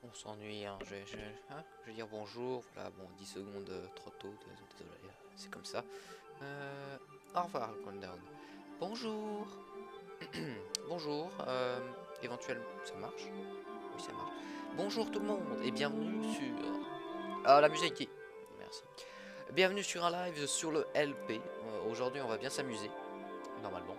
On s'ennuie, hein. Je vais dire bonjour, voilà, bon, 10 secondes trop tôt, désolé, c'est comme ça. Au revoir, Countdown. Bonjour. Bonjour, éventuellement, ça marche? Oui, ça marche. Bonjour tout le monde, et bienvenue sur... Ah, la musique, merci. Bienvenue sur un live sur le LP. Aujourd'hui, on va bien s'amuser, normalement.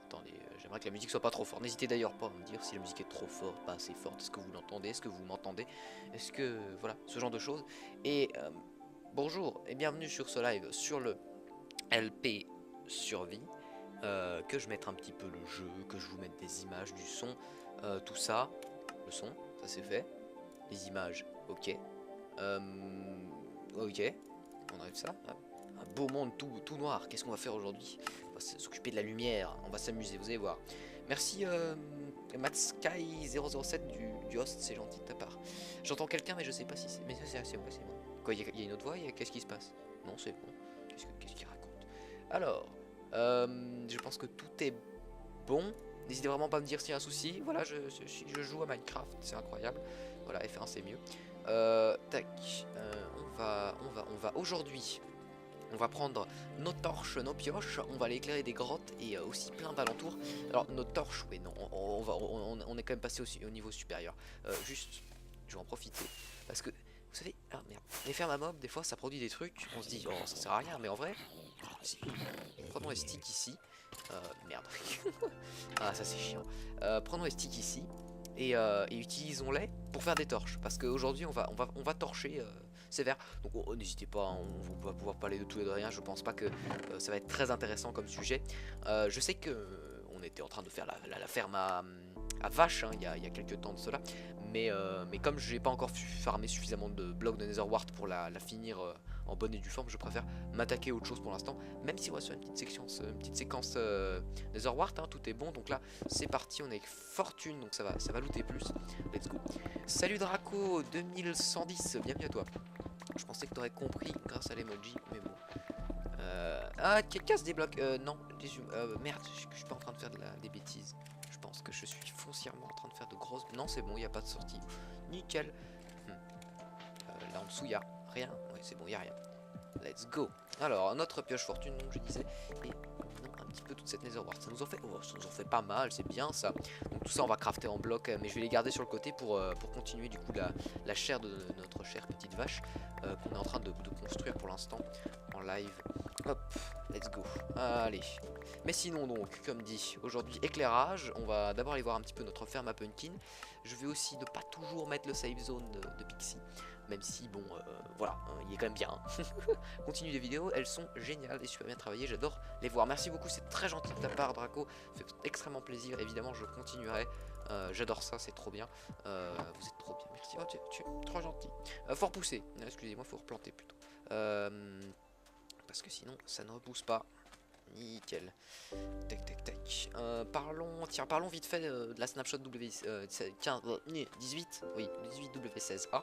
Attendez, j'aimerais que la musique soit pas trop forte. N'hésitez d'ailleurs pas à me dire si la musique est trop forte, pas assez forte. Est-ce que vous l'entendez? Est-ce que vous m'entendez? Est-ce que... Voilà, ce genre de choses. Et bonjour et bienvenue sur ce live sur le LP Survie. Que je mette un petit peu le jeu, que je vous mette des images, du son, tout ça. Le son, ça c'est fait. Les images, ok. Ok, on arrive ça. Un beau monde tout noir. Qu'est-ce qu'on va faire aujourd'hui? On va s'occuper de la lumière. On va s'amuser, vous allez voir. Merci MattSky007 du host, c'est gentil de ta part. J'entends quelqu'un, mais je sais pas si c'est. Mais c'est moi, c'est moi. Quoi, il y a une autre voix? Qu'est-ce qui se passe? Non, c'est bon. Qu'est-ce qu'il raconte? Alors, je pense que tout est bon. N'hésitez vraiment pas à me dire s'il y a un souci. Voilà, je joue à Minecraft, c'est incroyable. Voilà, F1 c'est mieux. Tac, on va aujourd'hui, on va prendre nos torches, nos pioches, on va aller éclairer des grottes et aussi plein d'alentours. Alors nos torches, oui non, on est quand même passé aussi au niveau supérieur. Juste, je vais en profiter parce que vous savez, ah merde, les fermes à mob, des fois ça produit des trucs, on se dit oh ça sert à rien, mais en vrai, si. Prenons les sticks ici. Merde. Ah ça c'est chiant. Prenons les sticks ici et utilisons-les pour faire des torches. Parce qu'aujourd'hui on va torcher sévère. Donc n'hésitez pas, hein, on va pouvoir parler de tout et de rien. Je pense pas que ça va être très intéressant comme sujet. Je sais que on était en train de faire la ferme à vaches hein, il y a quelques temps de cela. Mais comme je n'ai pas encore farmé suffisamment de blocs de Netherwart pour la finir en bonne et due forme, je préfère m'attaquer à autre chose pour l'instant. Même si on va sur une petite séquence Netherwart, hein, tout est bon. Donc là, c'est parti, on est avec fortune, donc ça va looter plus. Let's go. Salut Draco 2110, bienvenue à toi. Je pensais que tu aurais compris grâce à l'emoji, mais bon. Ah, casse des blocs. Non, merde, je suis pas en train de faire des bêtises. Je pense que je suis foncièrement en train de faire de grosses. Non, c'est bon, il n'y a pas de sortie. Nickel. Là en dessous, il n'y a rien. Oui, c'est bon, il n'y a rien. Let's go. Alors, notre pioche fortune, donc je disais, et un petit peu toute cette netherwart. Ça nous en fait pas mal, c'est bien ça. Donc tout ça, on va crafter en bloc, mais je vais les garder sur le côté pour continuer du coup la chair de notre chère petite vache qu'on est en train de construire pour l'instant en live. Hop, let's go. Allez. Mais sinon donc, comme dit, aujourd'hui éclairage. On va d'abord aller voir un petit peu notre ferme à pumpkin. Je vais aussi ne pas toujours mettre le save zone de Pixie. Même si, bon, voilà, hein, il est quand même bien. Hein. Continue les vidéos, elles sont géniales et super bien travaillées, j'adore les voir. Merci beaucoup, c'est très gentil de ta part, Draco. Ça fait extrêmement plaisir, évidemment, je continuerai. J'adore ça, c'est trop bien. Vous êtes trop bien, merci. Oh, tu es trop gentil. Fort poussé, excusez-moi, faut replanter plutôt. Parce que sinon, ça ne repousse pas. Nickel. Tac tac tac. Parlons vite fait de la snapshot W15, 18, oui, 18W16A.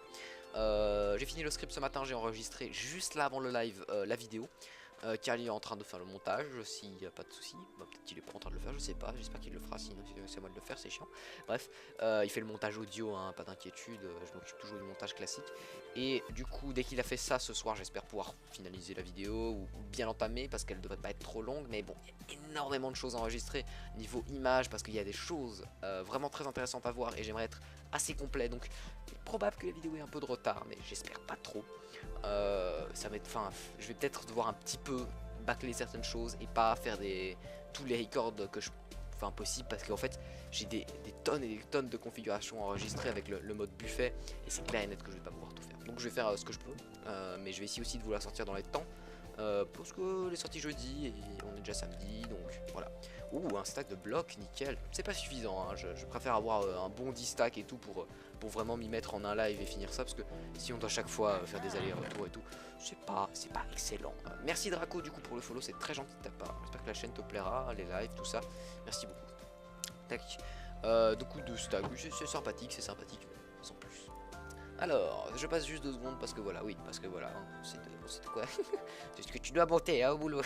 J'ai fini le script ce matin, j'ai enregistré juste là avant le live la vidéo. Carly est en train de faire le montage, s'il n'y a pas de souci. Bah, peut-être qu'il est pas en train de le faire, je sais pas. J'espère qu'il le fera, sinon c'est à moi de le faire, c'est chiant. Bref, il fait le montage audio, hein, pas d'inquiétude. Je m'occupe toujours du montage classique. Et du coup, dès qu'il a fait ça ce soir, j'espère pouvoir finaliser la vidéo ou bien l'entamer parce qu'elle devrait pas être trop longue. Mais bon, il y a énormément de choses enregistrées niveau image parce qu'il y a des choses vraiment très intéressantes à voir et j'aimerais être assez complet. Donc, il est probable que la vidéo ait un peu de retard, mais j'espère pas trop. Ça va être, enfin, je vais peut-être devoir un petit peu bâcler certaines choses et pas faire tous les records que je enfin possible parce qu'en fait j'ai des tonnes et des tonnes de configurations enregistrées avec le mode buffet et c'est clair et net que je vais pas pouvoir tout faire. Donc je vais faire ce que je peux, mais je vais essayer aussi de vous la sortir dans les temps. parce que les sorties jeudi et on est déjà samedi, donc voilà. Ouh, un stack de blocs, nickel. C'est pas suffisant, hein. Je préfère avoir un bon 10 stack et tout pour vraiment m'y mettre en un live et finir ça, parce que si on doit chaque fois faire des allers-retours et tout, c'est pas excellent. Merci Draco du coup pour le follow, c'est très gentil de ta part. J'espère que la chaîne te plaira, les lives, tout ça. Merci beaucoup. Tac. Du coup, de stack, c'est sympathique, mais sans plus. Alors, je passe juste 2 secondes parce que voilà, oui, parce que voilà, hein, c'est de quoi. C'est ce que tu dois monter hein, au boulot.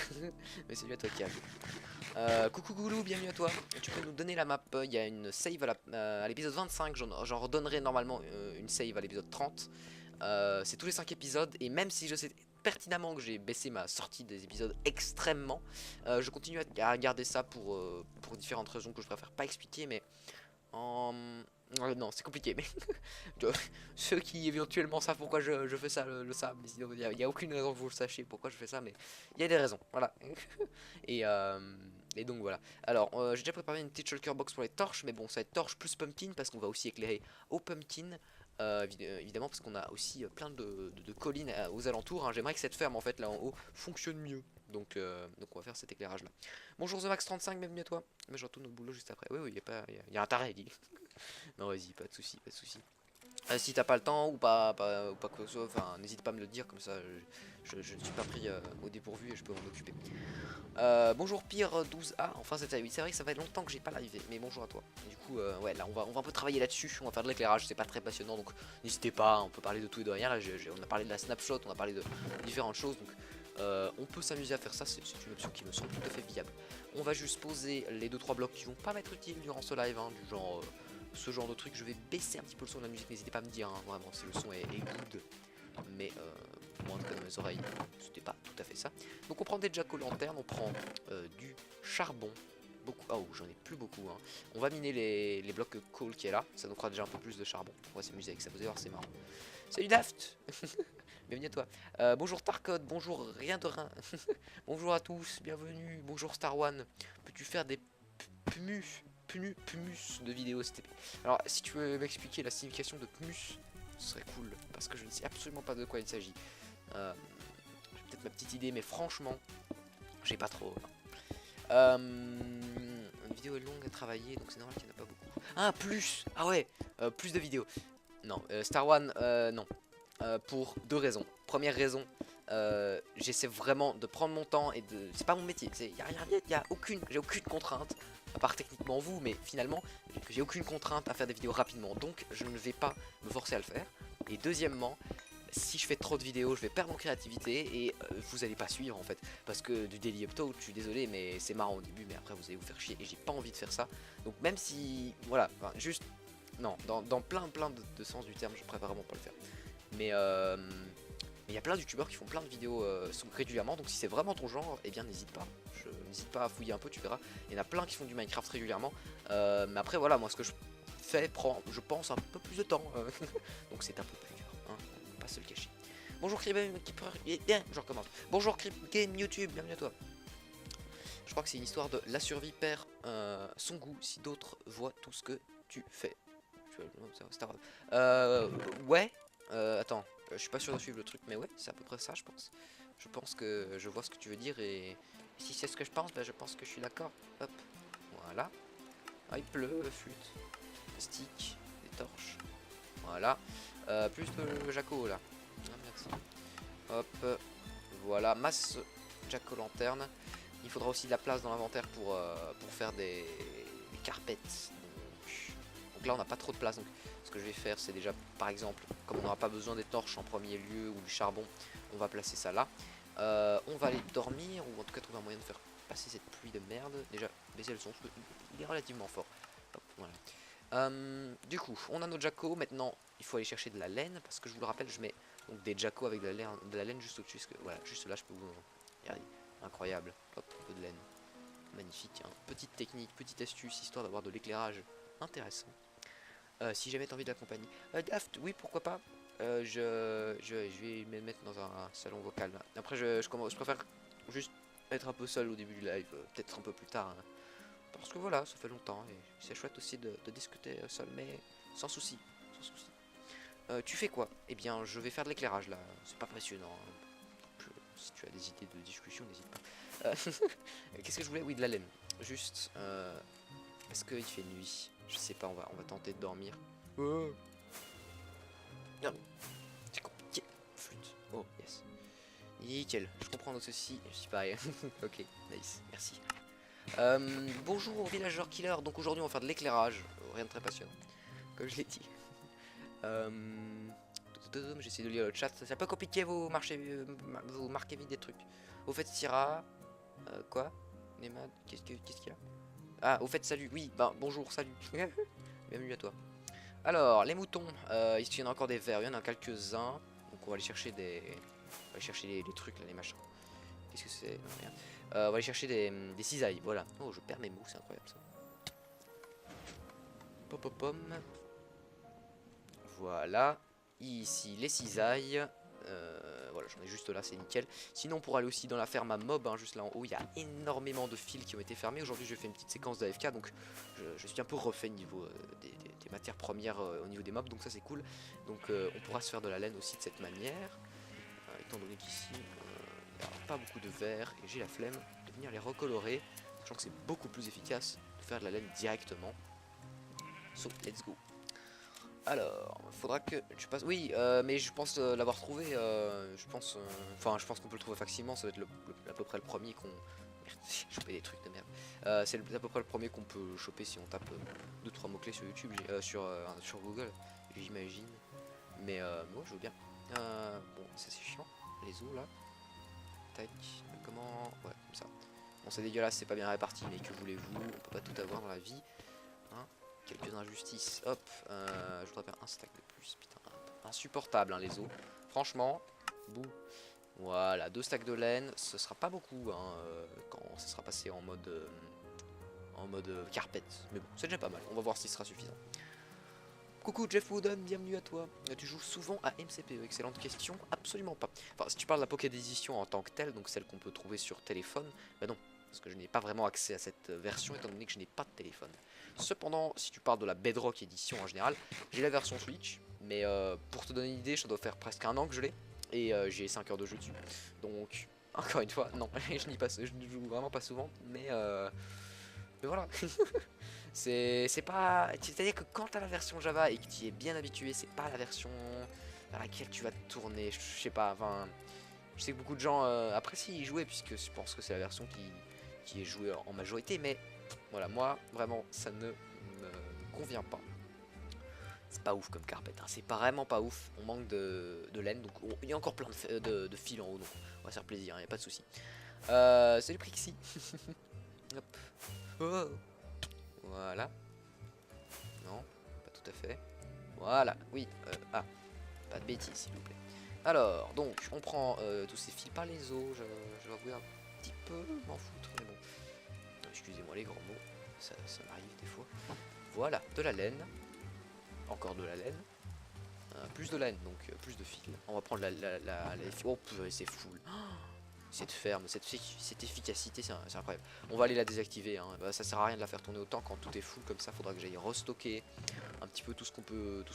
Mais c'est lui à toi qui arrive. Coucou Goulou, bienvenue à toi. Tu peux nous donner la map. Il y a une save à l'épisode 25. J'en redonnerai normalement une save à l'épisode 30. C'est tous les 5 épisodes. Et même si je sais pertinemment que j'ai baissé ma sortie des épisodes extrêmement, je continue à garder ça pour différentes raisons que je préfère pas expliquer. Mais non, c'est compliqué, mais ceux qui éventuellement savent pourquoi je fais ça le savent. Mais sinon, il n'y a aucune raison que vous le sachiez pourquoi je fais ça, mais il y a des raisons, voilà. et, euh, et donc voilà. Alors, j'ai déjà préparé une petite shulker box pour les torches, mais bon, ça va être torche plus pumpkin parce qu'on va aussi éclairer au pumpkin. Évidemment, parce qu'on a aussi plein de collines aux alentours. Hein. J'aimerais que cette ferme, en fait, là en haut, fonctionne mieux. Donc on va faire cet éclairage là. Bonjour TheMax35, bienvenue à toi. Mais je retourne au boulot juste après. Oui, oui, il y a un taré, dit. Non, vas-y, pas de soucis, pas de soucis. Si t'as pas le temps ou pas quoi que ce soit, enfin, n'hésite pas à me le dire, comme ça je ne suis pas pris au dépourvu et je peux m'en occuper. Bonjour Pire 12A, enfin c'est vrai que ça fait longtemps que j'ai pas live, mais bonjour à toi. Du coup, ouais, là on va un peu travailler là-dessus, on va faire de l'éclairage, c'est pas très passionnant, donc n'hésitez pas, on peut parler de tout et de rien. Là, on a parlé de la snapshot, on a parlé de différentes choses, donc on peut s'amuser à faire ça, c'est une option qui me semble tout à fait viable. On va juste poser les 2-3 blocs qui vont pas m'être utiles durant ce live, hein, du genre ce genre de truc. Je vais baisser un petit peu le son de la musique, n'hésitez pas à me dire hein, vraiment si le son est good, mais moi en tout cas dans mes oreilles c'était pas tout à fait ça. Donc on prend des jack o' lantern, on prend du charbon, beaucoup, oh j'en ai plus beaucoup hein. On va miner les blocs coal qui est là, ça nous fera déjà un peu plus de charbon, on va s'amuser avec ça, vous allez voir c'est marrant. Salut Daft. Bienvenue à toi. Bonjour Tarcode, bonjour rien de rien. Bonjour à tous, bienvenue. Bonjour Star One. Peux-tu faire des pumus de vidéos s'il te plaît? Alors si tu veux m'expliquer la signification de pumus, ce serait cool, parce que je ne sais absolument pas de quoi il s'agit. J'ai peut-être ma petite idée, mais franchement, j'ai pas trop. Une vidéo est longue à travailler, donc c'est normal qu'il n'y en a pas beaucoup. Ah, plus. Ah ouais, plus de vidéos. Non, Star One, non. Pour 2 raisons. Première raison, j'essaie vraiment de prendre mon temps et de. C'est pas mon métier. J'ai aucune contrainte, à part techniquement vous, mais finalement, j'ai aucune contrainte à faire des vidéos rapidement. Donc, je ne vais pas me forcer à le faire. Et deuxièmement, si je fais trop de vidéos, je vais perdre en créativité et vous allez pas suivre en fait. Parce que du daily upload, je suis désolé, mais c'est marrant au début, mais après vous allez vous faire chier et j'ai pas envie de faire ça. Donc, même si. Voilà, enfin, juste. Non, dans plein de sens du terme, je préfère vraiment pas le faire. Mais il y a plein de youtubeurs qui font plein de vidéos régulièrement, donc si c'est vraiment ton genre, eh bien n'hésite pas. N'hésite pas à fouiller un peu, tu verras. Il y en a plein qui font du Minecraft régulièrement. Mais après voilà, moi ce que je fais prend, je pense, un peu plus de temps. Donc c'est un peu plus dur, hein, on va pas se le cacher. Bonjour Crib Game, je recommence. Bonjour Crib Game YouTube, bienvenue à toi. Je crois que c'est une histoire de la survie perd son goût si d'autres voient tout ce que tu fais. Ouais. Attends, je suis pas sûr de suivre le truc, mais ouais, c'est à peu près ça, je pense. Je pense que je vois ce que tu veux dire et si c'est ce que je pense, bah, je pense que je suis d'accord. Hop, voilà. Ah, il pleut, flûte, stick, des torches. Voilà. Plus de Jaco là. Ah, merci. Hop, voilà, masse Jack o' lanterne. Il faudra aussi de la place dans l'inventaire pour faire des carpettes. Donc là, on n'a pas trop de place. Donc ce que je vais faire, c'est déjà, par exemple, comme on n'aura pas besoin des torches en premier lieu ou du charbon, on va placer ça là. On va aller dormir ou en tout cas trouver un moyen de faire passer cette pluie de merde. Déjà, baisser le son parce qu'il est relativement fort. Hop, voilà. Du coup, on a nos jacos. Maintenant, il faut aller chercher de la laine parce que je vous le rappelle, je mets donc des jacos avec de la laine juste au-dessus. Voilà, juste là, je peux vous. Regardez, incroyable. Hop, un peu de laine. Magnifique. Hein. Petite technique, petite astuce histoire d'avoir de l'éclairage intéressant. Si jamais t'as envie de la compagnie. Daft, oui, pourquoi pas. Je vais me mettre dans un salon vocal. Après, je préfère juste être un peu seul au début du live, peut-être un peu plus tard. Hein. Parce que voilà, ça fait longtemps et c'est chouette aussi de discuter seul, mais sans souci. Sans souci. Tu fais quoi? Eh bien, je vais faire de l'éclairage là. C'est pas passionnant. Hein. si tu as des idées de discussion, n'hésite pas. Qu'est-ce que je voulais? Oui, de la laine. Juste, est-ce qu'il fait nuit? Je sais pas, on va tenter de dormir. Oh. Non, c'est compliqué. Flûte. Oh, yes. Nickel, je comprends donc ceci. Je suis pareil. Ok, nice, merci. Bonjour villageur killer. Donc aujourd'hui on va faire de l'éclairage. Rien de très passionnant, comme je l'ai dit. J'essaie de lire le chat. C'est un peu compliqué, vous marquez vite des trucs. Au fait, Syrah. Quoi? Nemad, qu'est-ce qu'il y a? Ah, au fait, salut. Oui, bah bonjour, salut. Bienvenue à toi. Alors, les moutons. Ici, il y en a encore des vers. Il y en a quelques-uns. Donc, on va aller chercher des. On va aller chercher les trucs, là, les machins. Qu'est-ce que c'est? On va aller chercher des cisailles. Voilà. Oh, je perds mes mots, c'est incroyable ça. Pop, pop, pom. Voilà. Ici, les cisailles. Voilà, j'en ai juste là, c'est nickel. Sinon, pour aller aussi dans la ferme à mob, hein, juste là en haut, il y a énormément de fils qui ont été fermés. Aujourd'hui, je fais une petite séquence d'AFK, donc je suis un peu refait niveau des matières premières au niveau des mobs, donc ça c'est cool. Donc on pourra se faire de la laine aussi de cette manière, étant donné qu'ici, il n'y a pas beaucoup de verre, et j'ai la flemme de venir les recolorer, sachant que c'est beaucoup plus efficace de faire de la laine directement. So, let's go. Alors, faudra que tu passes. Oui, mais je pense l'avoir trouvé. Je pense qu'on peut le trouver facilement. Ça va être à peu près le premier qu'on. Merde, j'ai chopé des trucs de merde. C'est à peu près le premier qu'on peut choper si on tape 2-3 mots-clés sur YouTube, sur Google, j'imagine. Mais moi, je veux bien. Bon, ça c'est chiant. Les os là. Tac. Comment. Ouais, comme ça. Bon, c'est dégueulasse, c'est pas bien réparti, mais que voulez-vous? On peut pas tout avoir dans la vie. Hein, quelques injustices, hop, je voudrais faire un stack de plus, putain, insupportable hein, les os, franchement, bouh, voilà, 2 stacks de laine, ce sera pas beaucoup hein, quand ça sera passé en mode carpet, mais bon, c'est déjà pas mal, on va voir si ce sera suffisant. Coucou Jeff Wooden, bienvenue à toi. Tu joues souvent à MCPE? Excellente question. Absolument pas. Enfin, si tu parles de la Pocket Edition en tant que telle, donc celle qu'on peut trouver sur téléphone, bah non, parce que je n'ai pas vraiment accès à cette version étant donné que je n'ai pas de téléphone. Cependant, si tu parles de la Bedrock Edition en général, j'ai la version Switch, mais pour te donner une idée, ça doit faire presque un an que je l'ai, et j'ai 5 heures de jeu dessus. Donc, encore une fois, non, je n'y joue vraiment pas souvent, mais voilà. C'est pas. C'est-à-dire que quand tu as la version Java et que tu y es bien habitué, c'est pas la version vers laquelle tu vas te tourner. Je sais pas, enfin. Je sais que beaucoup de gens apprécient y jouer puisque je pense que c'est la version qui est jouée en majorité, mais voilà, moi vraiment ça ne me convient pas. C'est pas ouf comme carpet, hein. C'est vraiment pas ouf. On manque de laine, donc il y a encore plein de fils en haut, donc on va se faire plaisir, il n'y a pas de souci. C'est le Prixie. Hop. Oh. Voilà. Non, pas tout à fait. Voilà, oui. Ah, pas de bêtises, s'il vous plaît. Alors, donc, on prend tous ces fils par les os. Je vais avouer un petit peu m'en foutre, mais bon. Excusez-moi les grands mots, ça m'arrive des fois. Voilà, de la laine. Encore de la laine. Plus de laine, donc plus de fils. On va prendre oh, c'est full. Cette ferme, cette efficacité, c'est incroyable. On va aller la désactiver, hein. Bah, ça sert à rien de la faire tourner autant quand tout est full comme ça. Faudra que j'aille restocker un petit peu tout ce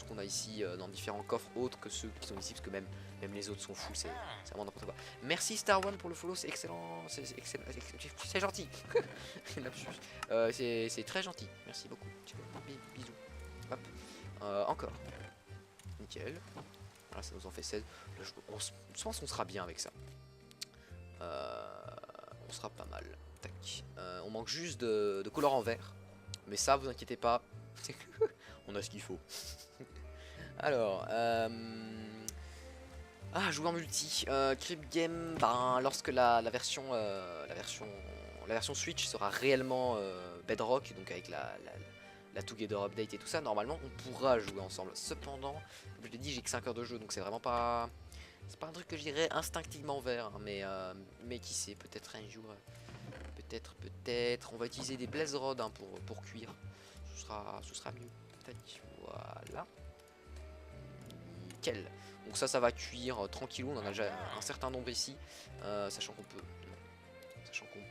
qu'on a ici dans différents coffres autres que ceux qui sont ici, parce que même les autres sont full, c'est vraiment n'importe quoi. Merci Star One pour le follow, c'est excellent, c'est gentil. C'est très gentil, merci beaucoup. Bisous. Hop. Encore. Nickel. Voilà, ça nous en fait 16. Là, je pense qu'on sera bien avec ça. On sera pas mal. Tac. On manque juste de couleur en vert. Mais ça, vous inquiétez pas. On a ce qu'il faut. Alors, jouer en multi. Crypt Game, ben, lorsque la version Switch sera réellement Bedrock, donc avec la Together Update et tout ça, normalement on pourra jouer ensemble. Cependant, comme je l'ai dit, j'ai que 5 heures de jeu, donc c'est vraiment pas. C'est pas un truc que je dirais instinctivement vers, hein, mais qui sait, peut-être un jour, peut-être, on va utiliser des Blaze Rods hein, pour cuire, ce sera mieux. Tac, voilà, nickel. Donc ça va cuire tranquillou, on en a déjà un certain nombre ici, sachant qu'on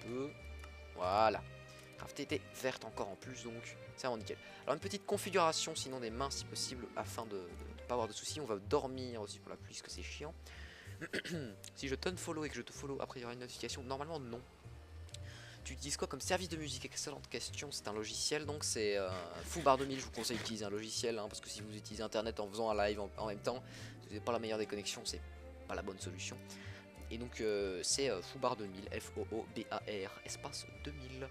peut, voilà. Crafter était verte encore en plus, donc c'est vraiment nickel. Alors une petite configuration sinon des mains si possible afin de ne pas avoir de soucis. On va dormir aussi pour la pluie parce que c'est chiant. Si je t'unfollow et que je te follow, après il y aura une notification. Normalement, non. Tu utilises quoi comme service de musique? Excellente question, c'est un logiciel, donc c'est Foobar 2000, je vous conseille d'utiliser un logiciel, hein, parce que si vous utilisez internet en faisant un live en même temps, vous n'avez pas la meilleure des connexions, c'est pas la bonne solution. Et donc c'est Foobar 2000, F-O-O-B-A-R, espace 2000.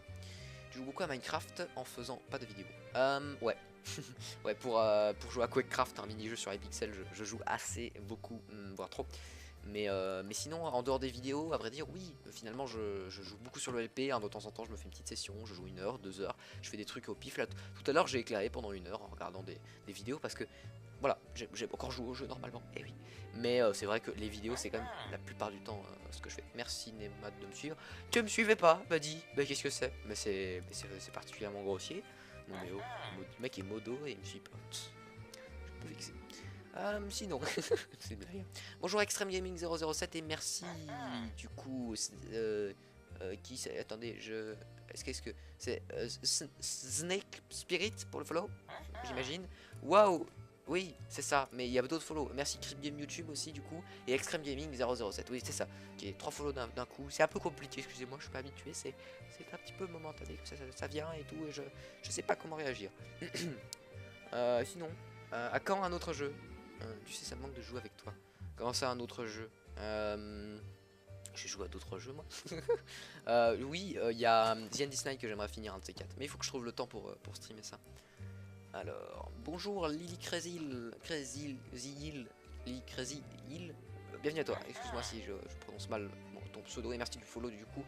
Tu joues beaucoup à Minecraft en faisant pas de vidéo. Ouais. Ouais, pour jouer à Quakecraft, un mini-jeu sur iPixel, je joue assez, beaucoup, voire trop. Mais sinon, en dehors des vidéos, à vrai dire, oui, finalement, je joue beaucoup sur le LP. Hein, de temps en temps, je me fais une petite session, je joue 1 heure, 2 heures, je fais des trucs au pif. Là, tout à l'heure, j'ai éclairé pendant 1 heure en regardant des vidéos parce que, voilà, j'ai encore joué au jeu normalement, et oui. Mais c'est vrai que les vidéos, c'est quand même la plupart du temps ce que je fais. Merci Nemat de me suivre. Tu me suivais pas, bah dis, bah qu'est-ce que c'est? Mais c'est particulièrement grossier. Non mais oh, le mec est modo et il me suit pas. Je suis un peu vexé. Sinon, c'est une blague. Bonjour Extreme Gaming 007 et merci. Du coup, qui c'est? Attendez, Est-ce que c'est Snake Spirit pour le follow? J'imagine. Waouh! Oui, c'est ça, mais il y a d'autres follow. Merci Crip Game YouTube aussi, du coup, et Extreme Gaming 007. Oui, c'est ça. Ok, 3 follow d'un coup. C'est un peu compliqué, excusez-moi, je suis pas habitué. C'est un petit peu momentané que ça vient et tout, et je sais pas comment réagir. Sinon, à quand un autre jeu? Tu sais, ça me manque de jouer avec toi. Comment ça, un autre jeu? J'ai joué à d'autres jeux, moi. Oui, il y a The End Night que j'aimerais finir, un de ces 4. Mais il faut que je trouve le temps pour streamer ça. Alors, bonjour Lily Crazy Lily Crazy Hill. Bienvenue à toi. Excuse-moi si je prononce mal ton pseudo et merci du follow du coup.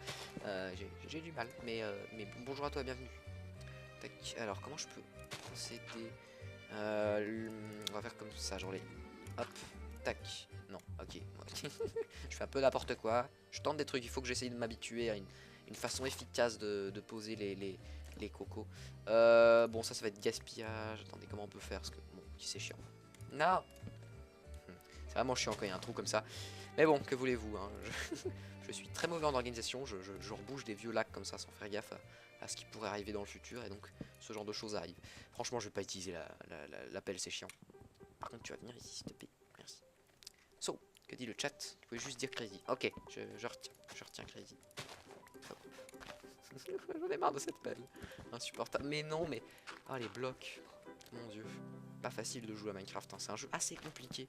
J'ai du mal, mais bonjour à toi, bienvenue. Tac. Alors, comment je peux procéder? On va faire comme ça, genre les... Hop, tac. Non, ok. Je fais un peu n'importe quoi. Je tente des trucs, il faut que j'essaye de m'habituer à une façon efficace de poser les cocos. Bon, ça va être gaspillage. Attendez, comment on peut faire? Parce que, bon, c'est chiant. Non. C'est vraiment chiant quand il y a un trou comme ça. Mais bon, que voulez-vous, hein, je suis très mauvais en organisation. Je rebouge des vieux lacs comme ça sans faire gaffe à ce qui pourrait arriver dans le futur. Et donc, ce genre de choses arrive. Franchement, je vais pas utiliser l'appel, c'est chiant. Par contre, tu vas venir ici, s'il te plaît. Merci. So, que dit le chat? Tu pouvais juste dire crazy. Ok, je retiens crazy. J'en ai marre de cette pelle. Insupportable. Mais non, mais... Ah, les blocs. Mon dieu. Pas facile de jouer à Minecraft, hein. C'est un jeu assez compliqué.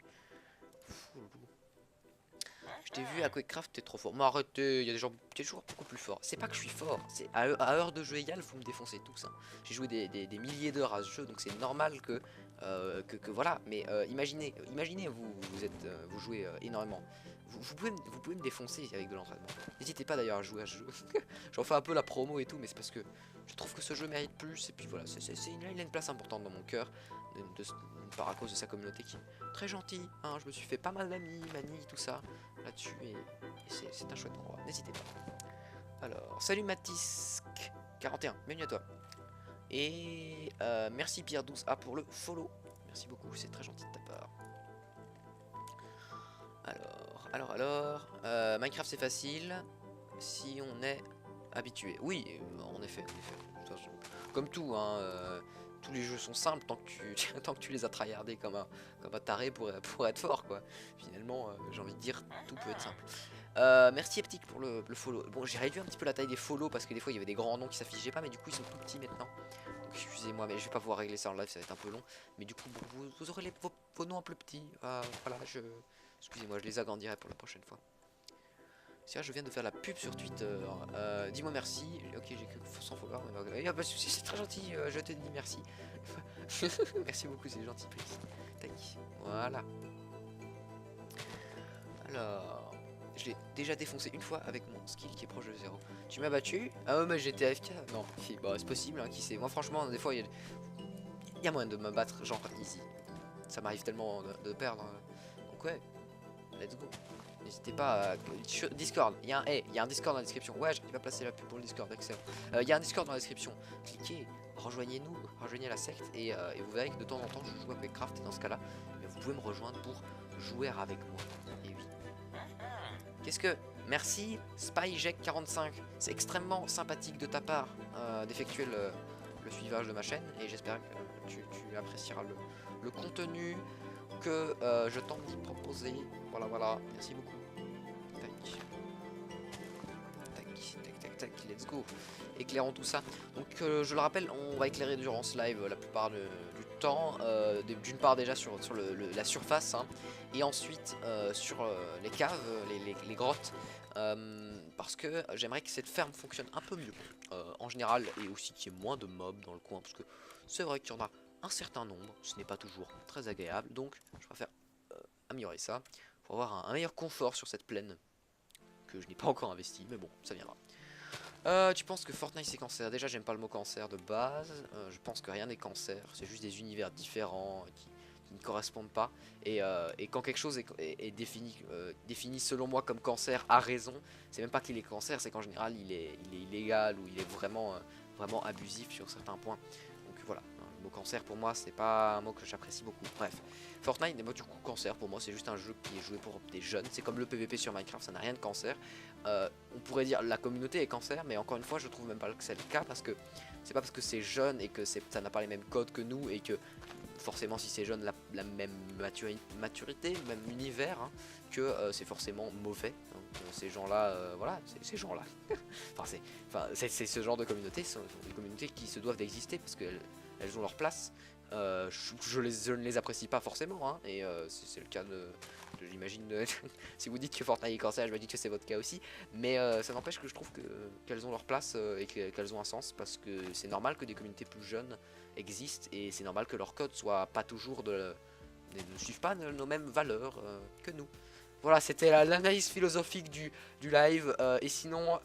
Je t'ai vu à Quakecraft, t'es trop fort. Mais arrêtez, il y a des gens qui sont toujours beaucoup plus forts. C'est pas que je suis fort, c'est à heure de jeu égale, faut me défoncer tous. Hein. J'ai joué des milliers d'heures à ce jeu, donc c'est normal que voilà. Mais imaginez, vous jouez énormément. Vous pouvez me défoncer avec de l'entraînement. N'hésitez pas d'ailleurs à jouer à ce jeu. J'en fais un peu la promo et tout, mais c'est parce que je trouve que ce jeu mérite plus. Et puis voilà, il a une place importante dans mon cœur, par à cause de sa communauté qui est très gentille. Hein. Je me suis fait pas mal d'amis, Mani, tout ça là-dessus, et c'est un chouette endroit. N'hésitez pas. Alors, salut Matisque 41, bienvenue à toi. Et merci Pierre 12A pour le follow. Merci beaucoup, c'est très gentil de ta part. Alors, Minecraft c'est facile si on est habitué. Oui, en effet. De toute façon, comme tout, hein, tous les jeux sont simples tant que tu les as tryhardés comme un taré pour être fort, quoi. Finalement, j'ai envie de dire, tout peut être simple. Merci Eptic pour le follow. Bon, j'ai réduit un petit peu la taille des follow parce que des fois il y avait des grands noms qui s'affichaient pas, mais du coup ils sont tout petits maintenant. Donc excusez-moi, mais je vais pas pouvoir régler ça en live, ça va être un peu long. Mais du coup, bon, vous aurez vos noms un peu petits. Voilà, excusez-moi, je les agrandirai pour la prochaine fois. Si je viens de faire la pub sur Twitter, dis-moi merci. Ok, j'ai que 100 followers, mais pas de soucis, c'est très gentil, je te dis merci. Merci beaucoup, c'est gentil, please. Tac, voilà. Alors, je l'ai déjà défoncé une fois avec mon skill qui est proche de 0. Tu m'as battu? Ah ouais, mais j'étais AFK. Non, bon, c'est possible, hein, qui sait. Moi, franchement, des fois, il y a moyen de me battre, genre easy. Ça m'arrive tellement de perdre. Donc, ouais, let's go. N'hésitez pas à... Discord, il y a un Discord dans la description. Ouais, il va placer la pub pour le Discord, excellent. Il y a un Discord dans la description. Cliquez, rejoignez-nous, rejoignez la secte et vous verrez que de temps en temps je joue à Quakecraft et dans ce cas-là, vous pouvez me rejoindre pour jouer avec moi. Et oui. Qu'est-ce que... Merci SpyJack45. C'est extrêmement sympathique de ta part d'effectuer le suivage de ma chaîne et j'espère que tu apprécieras le contenu que je tente d'y proposer. Voilà, merci beaucoup. tac, let's go. Éclairons tout ça. Donc je le rappelle, on va éclairer durant ce live la plupart du temps. D'une part déjà sur la surface, hein, et ensuite sur les caves, les grottes. Parce que j'aimerais que cette ferme fonctionne un peu mieux en général, et aussi qu'il y ait moins de mobs dans le coin, parce que c'est vrai qu'il y en a un certain nombre, ce n'est pas toujours très agréable, donc je préfère améliorer ça pour avoir un meilleur confort sur cette plaine que je n'ai pas encore investi, mais bon, ça viendra. Tu penses que Fortnite c'est cancer? Déjà j'aime pas le mot cancer de base, je pense que rien n'est cancer, c'est juste des univers différents qui ne correspondent pas, et quand quelque chose est défini selon moi comme cancer à raison, c'est même pas qu'il est cancer, c'est qu'en général il est illégal, ou il est vraiment abusif sur certains points. Donc voilà, le mot cancer pour moi c'est pas un mot que j'apprécie beaucoup. Bref, Fortnite, moi du coup cancer pour moi c'est juste un jeu qui est joué pour des jeunes, c'est comme le PVP sur Minecraft, ça n'a rien de cancer. On pourrait dire la communauté est cancer, mais encore une fois je trouve même pas que c'est le cas, parce que c'est pas parce que c'est jeune et que ça n'a pas les mêmes codes que nous, et que forcément si c'est jeune la même maturité, le même univers, hein, que c'est forcément mauvais. Donc, ces gens là, voilà, ces gens là c'est ce genre de communauté, sont des communautés qui se doivent d'exister parce qu'elles ont leur place. Je ne les apprécie pas forcément, hein, et c'est le cas de j'imagine si vous dites que Fortnite est cancer, je me dis que c'est votre cas aussi, mais ça n'empêche que je trouve qu'elles ont leur place et qu'elles ont un sens, parce que c'est normal que des communautés plus jeunes existent, et c'est normal que leur code soit pas toujours ne suivent pas nos mêmes valeurs que nous. Voilà, c'était l'analyse philosophique du live, et sinon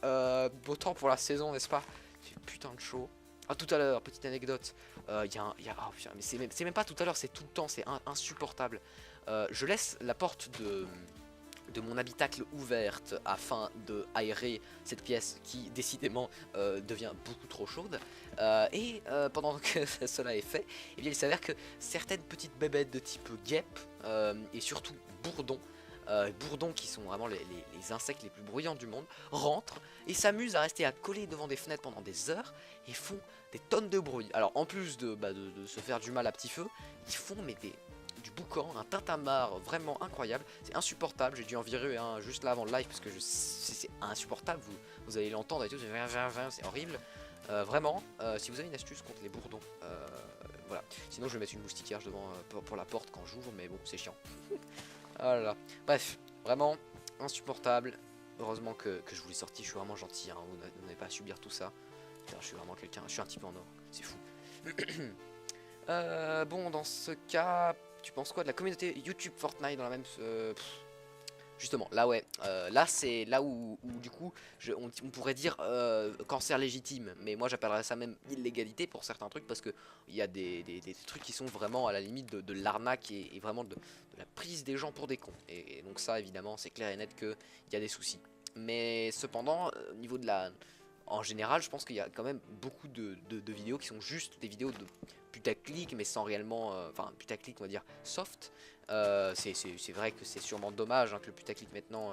beau temps pour la saison, n'est-ce pas? C'est putain de chaud. Ah, tout à l'heure, petite anecdote, oh, putain, mais c'est même pas tout à l'heure, c'est tout le temps, c'est insupportable. Je laisse la porte de mon habitacle ouverte afin de aérer cette pièce qui décidément devient beaucoup trop chaude, et pendant que cela est fait, eh bien, il s'avère que certaines petites bébêtes de type guêpe et surtout bourdons, qui sont vraiment les insectes les plus bruyants du monde, rentrent et s'amusent à rester à coller devant des fenêtres pendant des heures et font des tonnes de bruit. Alors en plus de se faire du mal à petit feu, ils font du boucan, un tintamarre vraiment incroyable, c'est insupportable. J'ai dû en virer un juste là avant le live parce que c'est insupportable, vous allez l'entendre et tout, c'est horrible. Vraiment, si vous avez une astuce contre les bourdons, voilà. Sinon je vais mettre une moustiquaire devant pour la porte quand j'ouvre, mais bon c'est chiant. Voilà. Bref, vraiment insupportable. Heureusement que je vous l'ai sorti, je suis vraiment gentil, hein, vous n'avez pas à subir tout ça. Je suis vraiment quelqu'un, je suis un type en or, c'est fou. Bon, dans ce cas, tu penses quoi de la communauté YouTube Fortnite dans la même... justement, là ouais, là c'est là où du coup, on pourrait dire cancer légitime, mais moi j'appellerais ça même illégalité pour certains trucs, parce que il y a des trucs qui sont vraiment à la limite de l'arnaque et vraiment de la prise des gens pour des cons, et donc ça évidemment c'est clair et net qu'il y a des soucis. Mais cependant, au niveau de la... En général, je pense qu'il y a quand même beaucoup de vidéos qui sont juste des vidéos de putaclic, mais sans réellement... Enfin, putaclic, on va dire, soft. C'est vrai que c'est sûrement dommage, hein, que le putaclic maintenant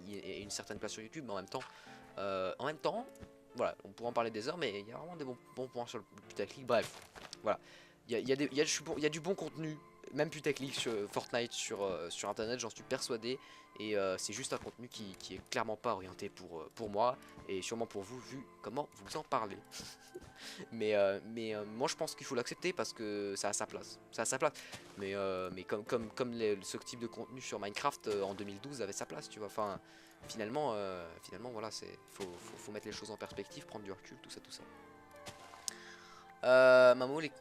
il ait une certaine place sur YouTube, mais en même temps, voilà, on pourrait en parler des heures, mais il y a vraiment des bons points sur le putaclic. Bref, voilà, il y a du bon contenu, même putaclic sur Fortnite sur internet, j'en suis persuadé, et c'est juste un contenu qui est clairement pas orienté pour moi, et sûrement pour vous, vu comment vous en parlez. mais moi je pense qu'il faut l'accepter parce que ça a sa place. Ça a sa place. Mais comme ce type de contenu sur Minecraft en 2012 avait sa place, tu vois. Enfin, finalement voilà, faut mettre les choses en perspective, prendre du recul, tout ça, tout ça. Mamo, les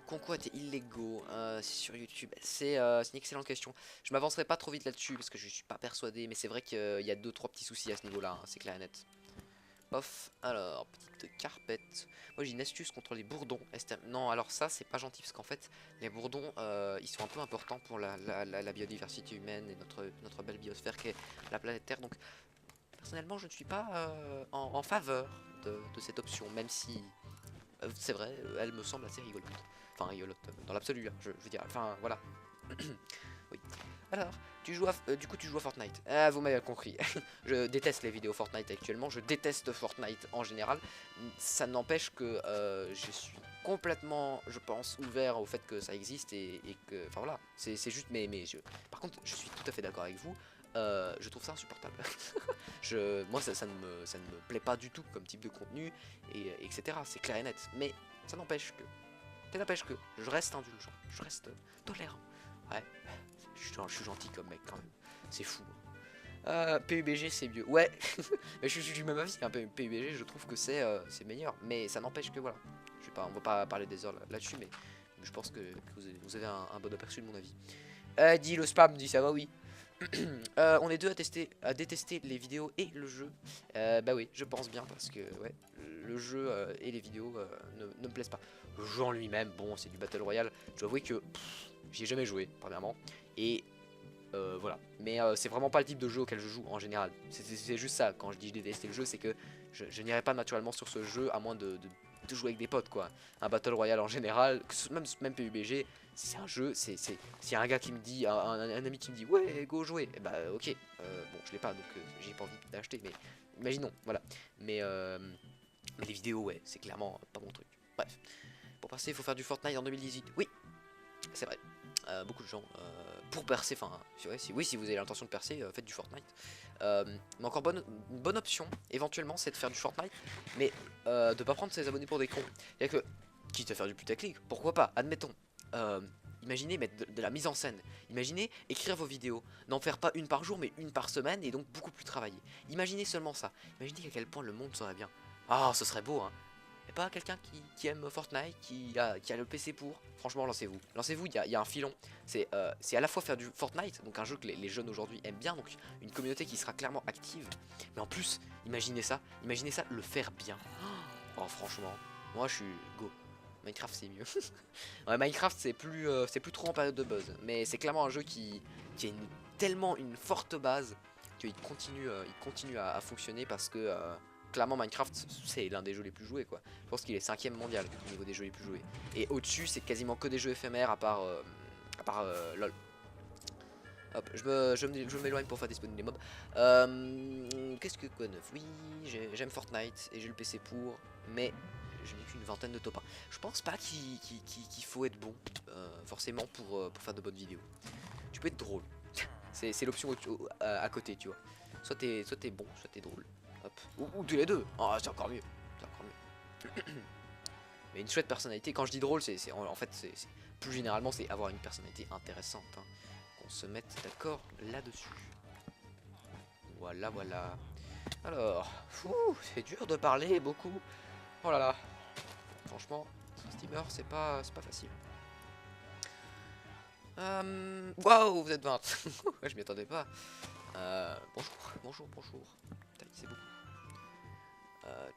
concours étaient illégaux sur YouTube. C'est une excellente question. Je m'avancerai pas trop vite là-dessus parce que je suis pas persuadé, mais c'est vrai qu'il y a 2-3 petits soucis à ce niveau-là, hein, c'est clair et net. Off, alors, petite carpette. Moi j'ai une astuce contre les bourdons. Non, alors ça c'est pas gentil parce qu'en fait, les bourdons ils sont un peu importants pour la biodiversité humaine et notre belle biosphère qui est la planète Terre. Donc, personnellement, je ne suis pas en faveur de cette option, même si c'est vrai, elle me semble assez rigolote. Enfin, rigolote dans l'absolu, hein, je veux dire. Enfin, voilà. Oui. Alors, du coup tu joues à Fortnite. Ah, vous m'avez compris. Je déteste les vidéos Fortnite actuellement, je déteste Fortnite en général. Ça n'empêche que je suis complètement, je pense, ouvert au fait que ça existe et que... Enfin voilà, c'est juste par contre, je suis tout à fait d'accord avec vous. je trouve ça insupportable. Moi ça ne me plaît pas du tout comme type de contenu, etc. C'est clair et net. Mais ça n'empêche que je reste indulgent, je reste tolérant. Ouais, je suis gentil comme mec quand même. C'est fou. PUBG c'est mieux. Ouais, mais je suis du même avis. PUBG je trouve que c'est meilleur. Mais ça n'empêche que voilà. On va pas parler des heures là-dessus, mais je pense que vous avez un bon aperçu de mon avis. Dit le spam, dit ça va, oui. On est deux à détester les vidéos et le jeu. Bah oui, je pense bien parce que ouais, le jeu et les vidéos ne me plaisent pas. Le jeu en lui-même, bon, c'est du Battle Royale. Je dois avouer que j'y ai jamais joué, premièrement. Et voilà. Mais c'est vraiment pas le type de jeu auquel je joue en général. C'est juste ça, quand je dis détester le jeu, c'est que je n'irai pas naturellement sur ce jeu à moins de jouer avec des potes, quoi. Un Battle Royale en général, même PUBG, c'est un jeu, s'il y a un gars qui me dit, un ami qui me dit ouais go jouer, et bah ok, bon je l'ai pas donc j'ai pas envie d'acheter, mais imaginons, voilà. Mais les vidéos, ouais, c'est clairement pas mon truc. Bref, pour passer il faut faire du Fortnite en 2018, oui, c'est vrai. Beaucoup de gens pour percer, enfin si vous avez l'intention de percer, faites du Fortnite. Mais encore une bonne option éventuellement c'est de faire du Fortnite, mais de pas prendre ses abonnés pour des cons. C'est-à-dire que quitte à faire du putaclic, pourquoi pas, admettons. Imaginez mettre de la mise en scène, imaginez écrire vos vidéos, n'en faire pas une par jour mais une par semaine et donc beaucoup plus travailler. Imaginez seulement ça, imaginez à quel point le monde serait bien. Ah, ce serait beau hein. Et pas quelqu'un qui aime Fortnite, qui a le PC pour. Franchement, lancez-vous. Lancez-vous, il y a un filon. C'est à la fois faire du Fortnite, donc un jeu que les jeunes aujourd'hui aiment bien, donc une communauté qui sera clairement active. Mais en plus, imaginez ça, le faire bien. Oh, franchement, moi je suis go. Minecraft c'est mieux. Ouais, Minecraft c'est plus trop en période de buzz. Mais c'est clairement un jeu qui a tellement une forte base qu'il continue à fonctionner parce que clairement Minecraft c'est l'un des jeux les plus joués quoi. Je pense qu'il est 5ème mondial au niveau des jeux les plus joués. Et au-dessus c'est quasiment que des jeux éphémères à part LOL. Hop, je m'éloigne pour faire disponible les mobs. Qu'est-ce que quoi de neuf? Oui, j'aime Fortnite et j'ai le PC pour, mais je n'ai qu'une vingtaine de top 1. Je pense pas qu'il faut être bon forcément pour faire de bonnes vidéos. Tu peux être drôle. C'est l'option à côté, tu vois. Soit t'es bon, soit t'es drôle. Hop. Ou tous les deux. Oh, c'est encore mieux. C'est encore mieux. Mais une chouette personnalité. Quand je dis drôle, en fait, plus généralement, c'est avoir une personnalité intéressante. Hein. Qu'on se mette d'accord là-dessus. Voilà, voilà. Alors, c'est dur de parler beaucoup. Oh là là. Franchement, Steamer, c'est pas facile. Waouh, vous êtes 20. Je m'y attendais pas. Bonjour. C'est beaucoup.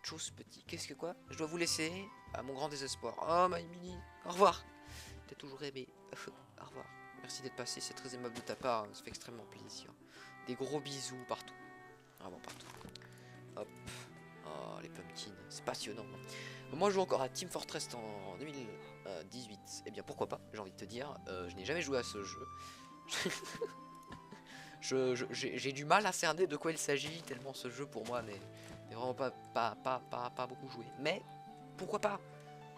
Chose petit. Qu'est-ce que quoi? Je dois vous laisser à mon grand désespoir. Oh, my mini. Au revoir. T'as toujours aimé. Au revoir. Merci d'être passé. C'est très aimable de ta part. Ça fait extrêmement plaisir. Des gros bisous partout. Vraiment partout. Hop. Oh, les pumpkins. C'est passionnant. Moi, je joue encore à Team Fortress en 2018. Eh bien, pourquoi pas? J'ai envie de te dire. Je n'ai jamais joué à ce jeu. J'ai du mal à cerner de quoi il s'agit, tellement ce jeu pour moi n'est vraiment pas beaucoup joué. Mais pourquoi pas?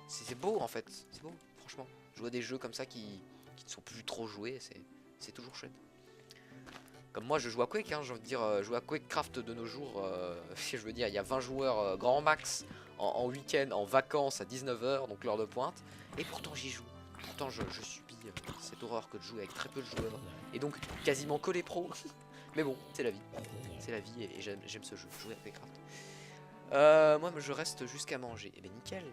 C'est beau en fait, c'est beau, franchement. Jouer à des jeux comme ça qui ne sont plus trop joués, c'est toujours chouette. Comme moi je joue à Quake, hein, j'ai envie de dire, jouer à Quakecraft de nos jours, je veux dire, il y a 20 joueurs grand max en week-end, en vacances à 19 h, donc l'heure de pointe. Et pourtant j'y joue, pourtant je subis cette horreur que de jouer avec très peu de joueurs. Et donc quasiment que les pros. Mais bon, c'est la vie. C'est la vie et j'aime ce jeu, jouer à Quakecraft. Moi je reste jusqu'à manger. Et ben nickel.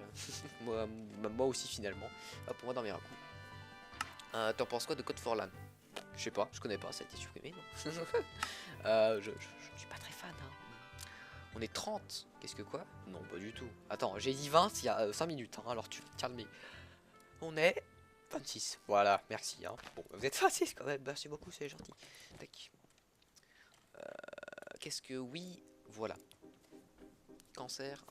moi aussi finalement. Hop, on va dormir un coup. T'en penses quoi de Code for Lan? Je sais pas, je connais pas, ça a été supprimé, non? Je suis pas très fan. Hein. On est 30. Qu'est-ce que quoi? Non, pas du tout. Attends, j'ai dit 20 il y a 5 minutes. Hein, alors tu vas te calmer. On est 26. Voilà, merci. Hein. Bon, vous êtes 26 quand même. Merci beaucoup, c'est gentil. Tac. Qu'est-ce que oui? Voilà. Cancer.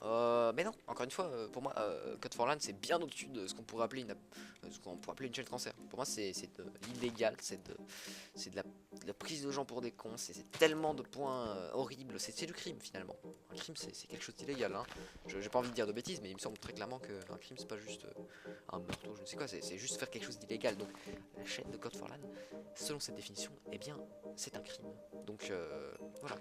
Mais non, encore une fois, pour moi, Code for Lan, c'est bien au-dessus de ce qu'on pourrait appeler ce qu'on pourrait appeler une chaîne cancer. Pour moi, c'est de l'illégal, c'est de la prise de gens pour des cons, c'est tellement de points horribles, c'est du crime finalement. Un crime, c'est quelque chose d'illégal. Hein. J'ai pas envie de dire de bêtises, mais il me semble très clairement qu'un crime, c'est pas juste un meurtre ou je ne sais quoi, c'est juste faire quelque chose d'illégal. Donc, la chaîne de God Forlan, selon cette définition, eh bien, c'est un crime. Donc, voilà.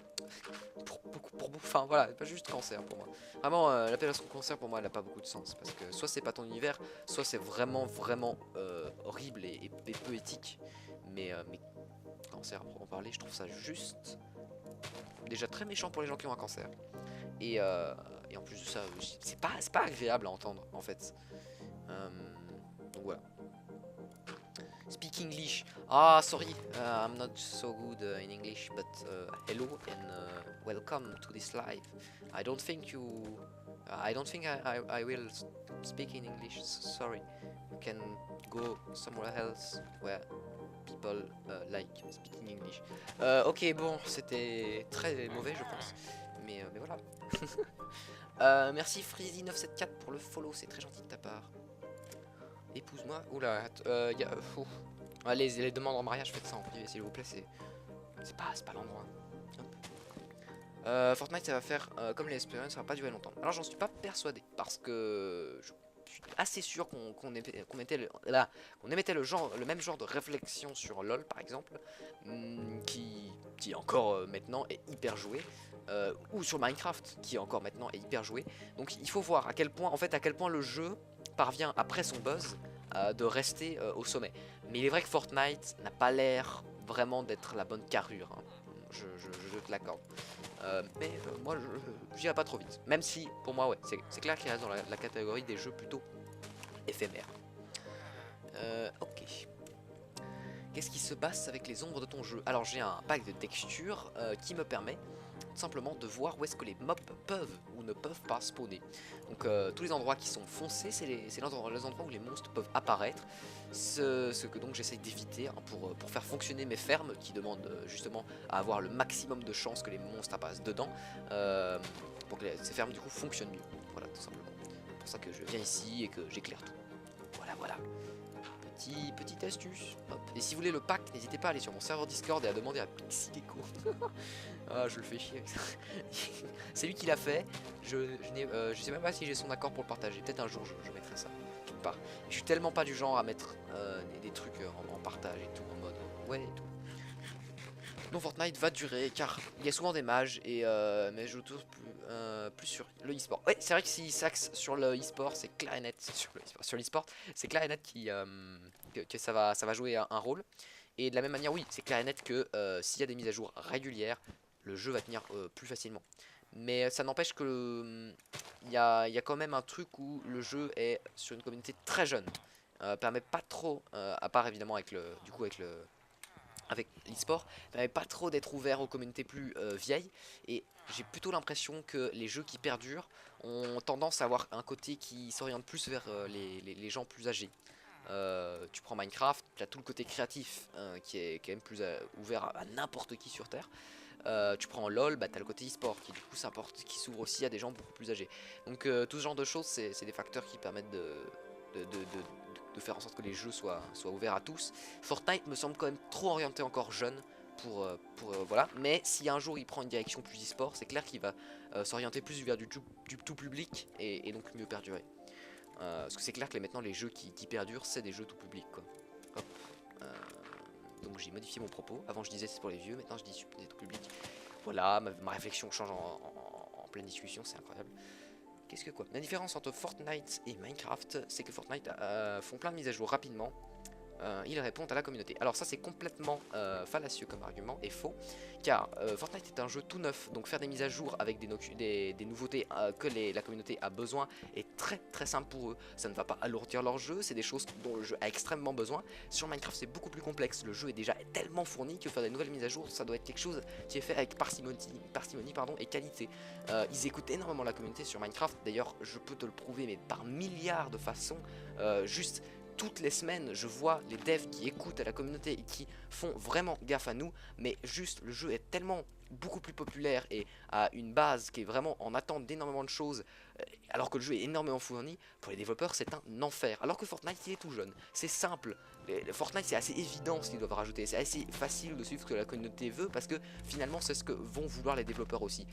Enfin, voilà, pas juste cancer pour moi. Vraiment, l'appellation cancer pour moi, elle a pas beaucoup de sens parce que soit c'est pas ton univers, soit c'est vraiment horrible et peu éthique. Mais cancer, à proprement parler, je trouve ça juste déjà très méchant pour les gens qui ont un cancer. Et en plus de ça, c'est pas agréable à entendre en fait. Donc voilà. Speak English. Ah, sorry, I'm not so good in English, but hello and welcome to this live. I don't think I will speak in English. Sorry. You can go somewhere else where people like speaking English. Ok, bon, c'était très mauvais, je pense. Mais voilà. Merci Freezy974 pour le follow, c'est très gentil de ta part. Épouse-moi. Oula, les demandes en mariage, faites ça en privé s'il vous plaît, c'est pas l'endroit. Fortnite ça va faire comme les expériences, ça va pas durer longtemps. Alors j'en suis pas persuadé parce que je suis assez sûr qu'on émettait le même genre de réflexion sur LoL par exemple, qui encore maintenant est hyper joué. Ou sur Minecraft qui encore maintenant est hyper joué. Donc il faut voir à quel point le jeu parvient après son buzz de rester au sommet. Mais il est vrai que Fortnite n'a pas l'air vraiment d'être la bonne carrure, hein. Je te l'accorde. Mais moi j'irai pas trop vite. Même si pour moi ouais, c'est clair qu'il reste dans la catégorie des jeux plutôt éphémères. Ok. Qu'est-ce qui se passe avec les ombres de ton jeu? Alors j'ai un pack de textures qui me permet tout simplement de voir où est-ce que les mobs peuvent ou ne peuvent pas spawner. Donc tous les endroits qui sont foncés, c'est les endroits où les monstres peuvent apparaître. Ce que donc j'essaye d'éviter hein, pour faire fonctionner mes fermes qui demandent justement à avoir le maximum de chances que les monstres apparaissent dedans. Pour que ces fermes du coup fonctionnent mieux. Voilà tout simplement. C'est pour ça que je viens ici et que j'éclaire tout. Voilà. Petite astuce. Hop. Et si vous voulez le pack, n'hésitez pas à aller sur mon serveur Discord et à demander à Pixie Gecko. Ah, je le fais chier avec ça. C'est lui qui l'a fait. Je sais même pas si j'ai son accord pour le partager. Peut-être un jour je mettrai ça quelque part. Je suis tellement pas du genre à mettre des trucs en partage et tout, en mode ouais et tout. Donc Fortnite va durer car il y a souvent des mages et mais je trouve plus sur le e-sport. Ouais, c'est vrai que s'il s'axe sur le e-sport, c'est clair et net sur l'e-sport, c'est clair et net que ça va jouer un rôle. Et de la même manière, oui, c'est clair et net que s'il y a des mises à jour régulières, le jeu va tenir plus facilement. Mais ça n'empêche que il y a quand même un truc où le jeu est sur une communauté très jeune. Permet pas trop, à part évidemment avec l'e-sport, permet pas trop d'être ouvert aux communautés plus vieilles. Et j'ai plutôt l'impression que les jeux qui perdurent ont tendance à avoir un côté qui s'oriente plus vers les gens plus âgés. Tu prends Minecraft, tu as tout le côté créatif qui est quand même plus ouvert à n'importe qui sur Terre. Tu prends LoL, bah, tu as le côté e-sport qui du coup qui s'ouvre aussi à des gens beaucoup plus âgés. Donc tout ce genre de choses, c'est des facteurs qui permettent de faire en sorte que les jeux soient ouverts à tous. Fortnite me semble quand même trop orienté encore jeune pour voilà. Mais si un jour il prend une direction plus e-sport, c'est clair qu'il va s'orienter plus vers du tout public et donc mieux perdurer. Parce que c'est clair que maintenant les jeux qui perdurent, c'est des jeux tout public quoi. Hop. Donc j'ai modifié mon propos. Avant je disais c'est pour les vieux, maintenant je dis c'est tout public. Voilà, ma réflexion change en pleine discussion, c'est incroyable. Qu'est-ce que quoi? La différence entre Fortnite et Minecraft, c'est que Fortnite font plein de mises à jour rapidement. Ils répondent à la communauté. Alors ça c'est complètement fallacieux comme argument et faux, car Fortnite est un jeu tout neuf, donc faire des mises à jour avec des nouveautés que la communauté a besoin est très simple pour eux. Ça ne va pas alourdir leur jeu, c'est des choses dont le jeu a extrêmement besoin. Sur Minecraft c'est beaucoup plus complexe, le jeu est déjà tellement fourni que faire des nouvelles mises à jour, ça doit être quelque chose qui est fait avec parcimonie et qualité. Ils écoutent énormément la communauté sur Minecraft, d'ailleurs je peux te le prouver mais par milliards de façons, juste toutes les semaines je vois les devs qui écoutent à la communauté et qui font vraiment gaffe à nous, mais juste le jeu est tellement beaucoup plus populaire et a une base qui est vraiment en attente d'énormément de choses, alors que le jeu est énormément fourni, pour les développeurs c'est un enfer. Alors que Fortnite il est tout jeune, c'est simple. Fortnite c'est assez évident ce qu'ils doivent rajouter, c'est assez facile de suivre ce que la communauté veut parce que finalement c'est ce que vont vouloir les développeurs aussi.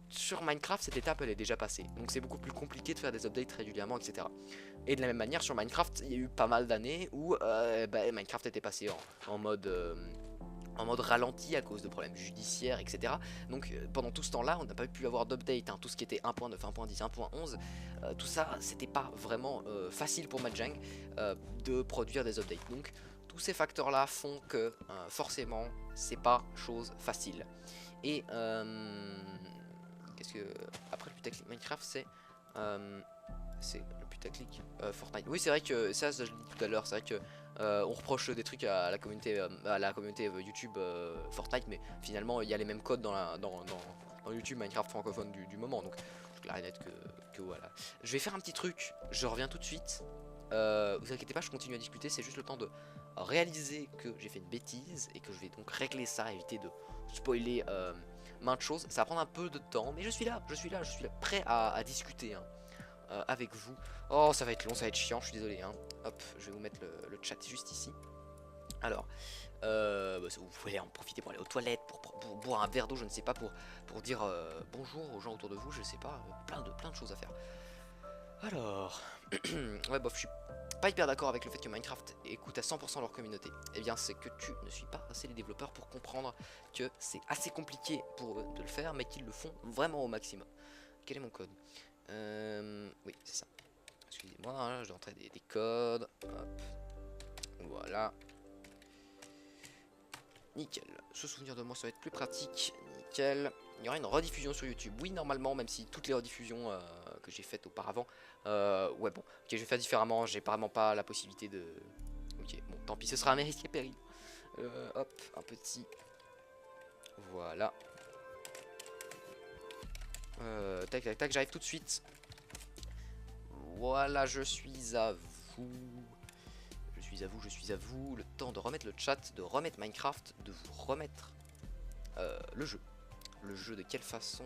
Sur Minecraft cette étape elle est déjà passée, donc c'est beaucoup plus compliqué de faire des updates régulièrement, etc. Et de la même manière sur Minecraft il y a eu pas mal d'années où Minecraft était passé en mode ralenti à cause de problèmes judiciaires, etc. Donc pendant tout ce temps-là, on n'a pas pu avoir d'update, hein. Tout ce qui était 1.9, 1.10, 1.11, tout ça, c'était pas vraiment facile pour Mojang de produire des updates. Donc tous ces facteurs-là font que forcément, c'est pas chose facile. Et qu'est-ce que après le putaclic Minecraft, c'est le putaclic Fortnite. Oui, c'est vrai que ça, je l'ai dit tout à l'heure, c'est vrai que on reproche des trucs à la communauté, YouTube Fortnite, mais finalement il y a les mêmes codes dans YouTube Minecraft francophone du moment, donc c'est clair et net que voilà. Je vais faire un petit truc, je reviens tout de suite. Vous inquiétez pas, je continue à discuter, c'est juste le temps de réaliser que j'ai fait une bêtise et que je vais donc régler ça, éviter de spoiler maintes choses. Ça va prendre un peu de temps, mais je suis là, prêt à discuter, hein, avec vous. Oh, ça va être long, ça va être chiant, je suis désolé, hein. Hop, je vais vous mettre le chat juste ici. Alors, vous pouvez en profiter pour aller aux toilettes, pour boire un verre d'eau, je ne sais pas, pour dire bonjour aux gens autour de vous, je sais pas, plein de choses à faire. Alors, ouais, bof, je suis pas hyper d'accord avec le fait que Minecraft écoute à 100% leur communauté. Eh bien, c'est que tu ne suis pas assez les développeurs pour comprendre que c'est assez compliqué pour eux de le faire, mais qu'ils le font vraiment au maximum. Quel est mon code? Oui, c'est ça. Excusez-moi, hein, je dois entrer des codes. Hop. Voilà. Nickel. Se souvenir de moi, ça va être plus pratique. Nickel. Il y aura une rediffusion sur YouTube. Oui, normalement, même si toutes les rediffusions que j'ai faites auparavant. Ouais, bon. Ok, je vais faire différemment. J'ai apparemment pas la possibilité de. Ok, bon, tant pis, ce sera un mérite et péril. Hop, un petit. Voilà. Tac, tac, tac, j'arrive tout de suite. Voilà, je suis à vous. Je suis à vous. Le temps de remettre le chat, de remettre Minecraft, de vous remettre le jeu. Le jeu de quelle façon?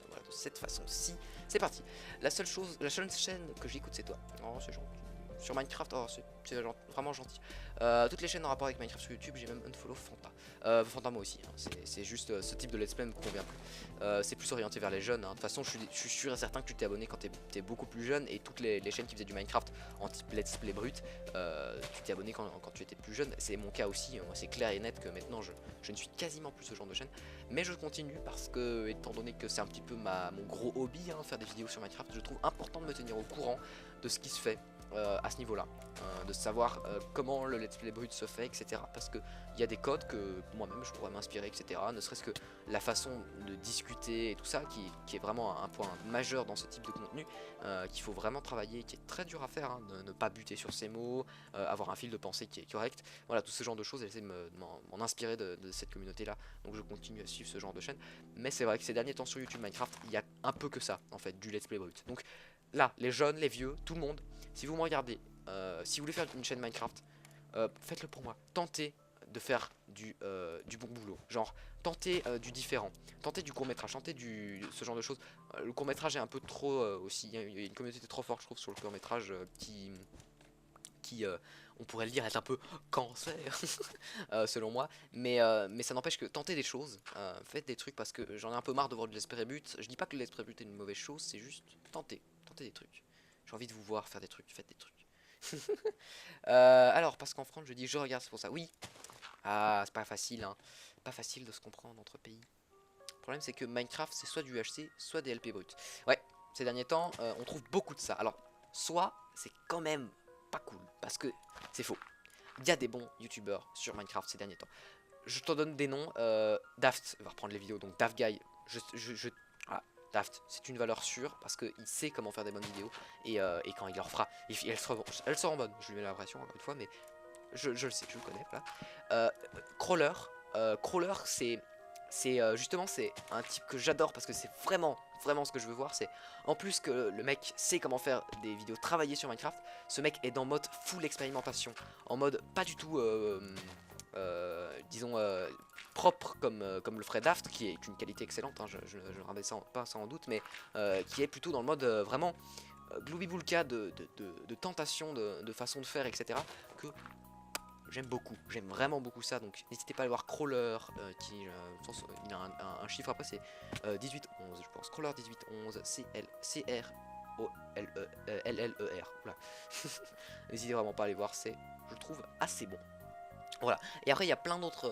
Voilà, de cette façon-ci. C'est parti. La seule chaîne que j'écoute, c'est toi. Oh, c'est gentil. Sur Minecraft, oh, c'est vraiment gentil. Toutes les chaînes en rapport avec Minecraft sur YouTube, j'ai même unfollow Fanta. Fanta moi aussi, hein. C'est juste ce type de let's play me convient plus. C'est plus orienté vers les jeunes, hein. De toute façon, je suis sûr et certain que tu t'es abonné quand t'es beaucoup plus jeune. Et toutes les chaînes qui faisaient du Minecraft en type let's play brut, tu t'es abonné quand tu étais plus jeune. C'est mon cas aussi, hein. Moi, c'est clair et net que maintenant je ne suis quasiment plus ce genre de chaîne. Mais je continue parce que, étant donné que c'est un petit peu mon gros hobby, hein, faire des vidéos sur Minecraft, je trouve important de me tenir au courant de ce qui se fait à ce niveau là, de savoir comment le let's play brut se fait, etc. Parce qu'il y a des codes que moi-même je pourrais m'inspirer, etc. Ne serait-ce que la façon de discuter et tout ça qui est vraiment un point majeur dans ce type de contenu, qu'il faut vraiment travailler, qui est très dur à faire, hein, de ne pas buter sur ses mots, avoir un fil de pensée qui est correct. Voilà, tout ce genre de choses, j'essaie de m'en inspirer de cette communauté là, donc je continue à suivre ce genre de chaîne. Mais c'est vrai que ces derniers temps sur YouTube Minecraft, il y a un peu que ça en fait, du let's play brut. Donc là, les jeunes, les vieux, tout le monde, si vous me regardez, si vous voulez faire une chaîne Minecraft, faites-le pour moi. Tentez de faire du bon boulot. Genre, tentez du différent. Tentez du court-métrage, tentez ce genre de choses. Le court-métrage est un peu trop aussi. Il y a une communauté trop forte, je trouve, sur le court-métrage qui on pourrait le dire, être un peu cancer, selon moi. Mais ça n'empêche que tentez des choses, faites des trucs parce que j'en ai un peu marre de voir du let's play but. Je dis pas que le let's play but est une mauvaise chose, c'est juste tentez des trucs. J'ai envie de vous voir faire des trucs, faites des trucs. Alors, parce qu'en France, je dis je regarde, c'est pour ça. Oui. Ah, c'est pas facile, hein. Pas facile de se comprendre entre pays. Le problème, c'est que Minecraft, c'est soit du UHC, soit des LP bruts. Ouais, ces derniers temps, on trouve beaucoup de ça. Alors, soit c'est quand même pas cool, parce que c'est faux. Il y a des bons youtubeurs sur Minecraft ces derniers temps. Je t'en donne des noms. Daft va reprendre les vidéos, donc Daft Guy. Ah, Daft, c'est une valeur sûre parce qu'il sait comment faire des bonnes vidéos et quand il leur fera, elles seront bonnes. Je lui mets l'impression encore une fois, mais je le sais, je le connais. Voilà. Crawler, Crawler, justement c'est un type que j'adore parce que c'est vraiment ce que je veux voir. C'est en plus que le mec sait comment faire des vidéos travaillées sur Minecraft. Ce mec est dans mode full expérimentation, en mode pas du tout disons, propre comme le ferait Daft, qui est une qualité excellente, hein, je ne remets pas ça en doute, mais qui est plutôt dans le mode vraiment Glooby-Boulka de tentation, de façon de faire, etc. que j'aime beaucoup, j'aime vraiment beaucoup ça, donc n'hésitez pas à aller voir Crawler, il a un chiffre après, c'est 1811, je pense, Crawler 1811, CROLLER, voilà. N'hésitez vraiment pas à aller voir, c'est, je le trouve, assez bon. Voilà, et après il y a plein d'autres,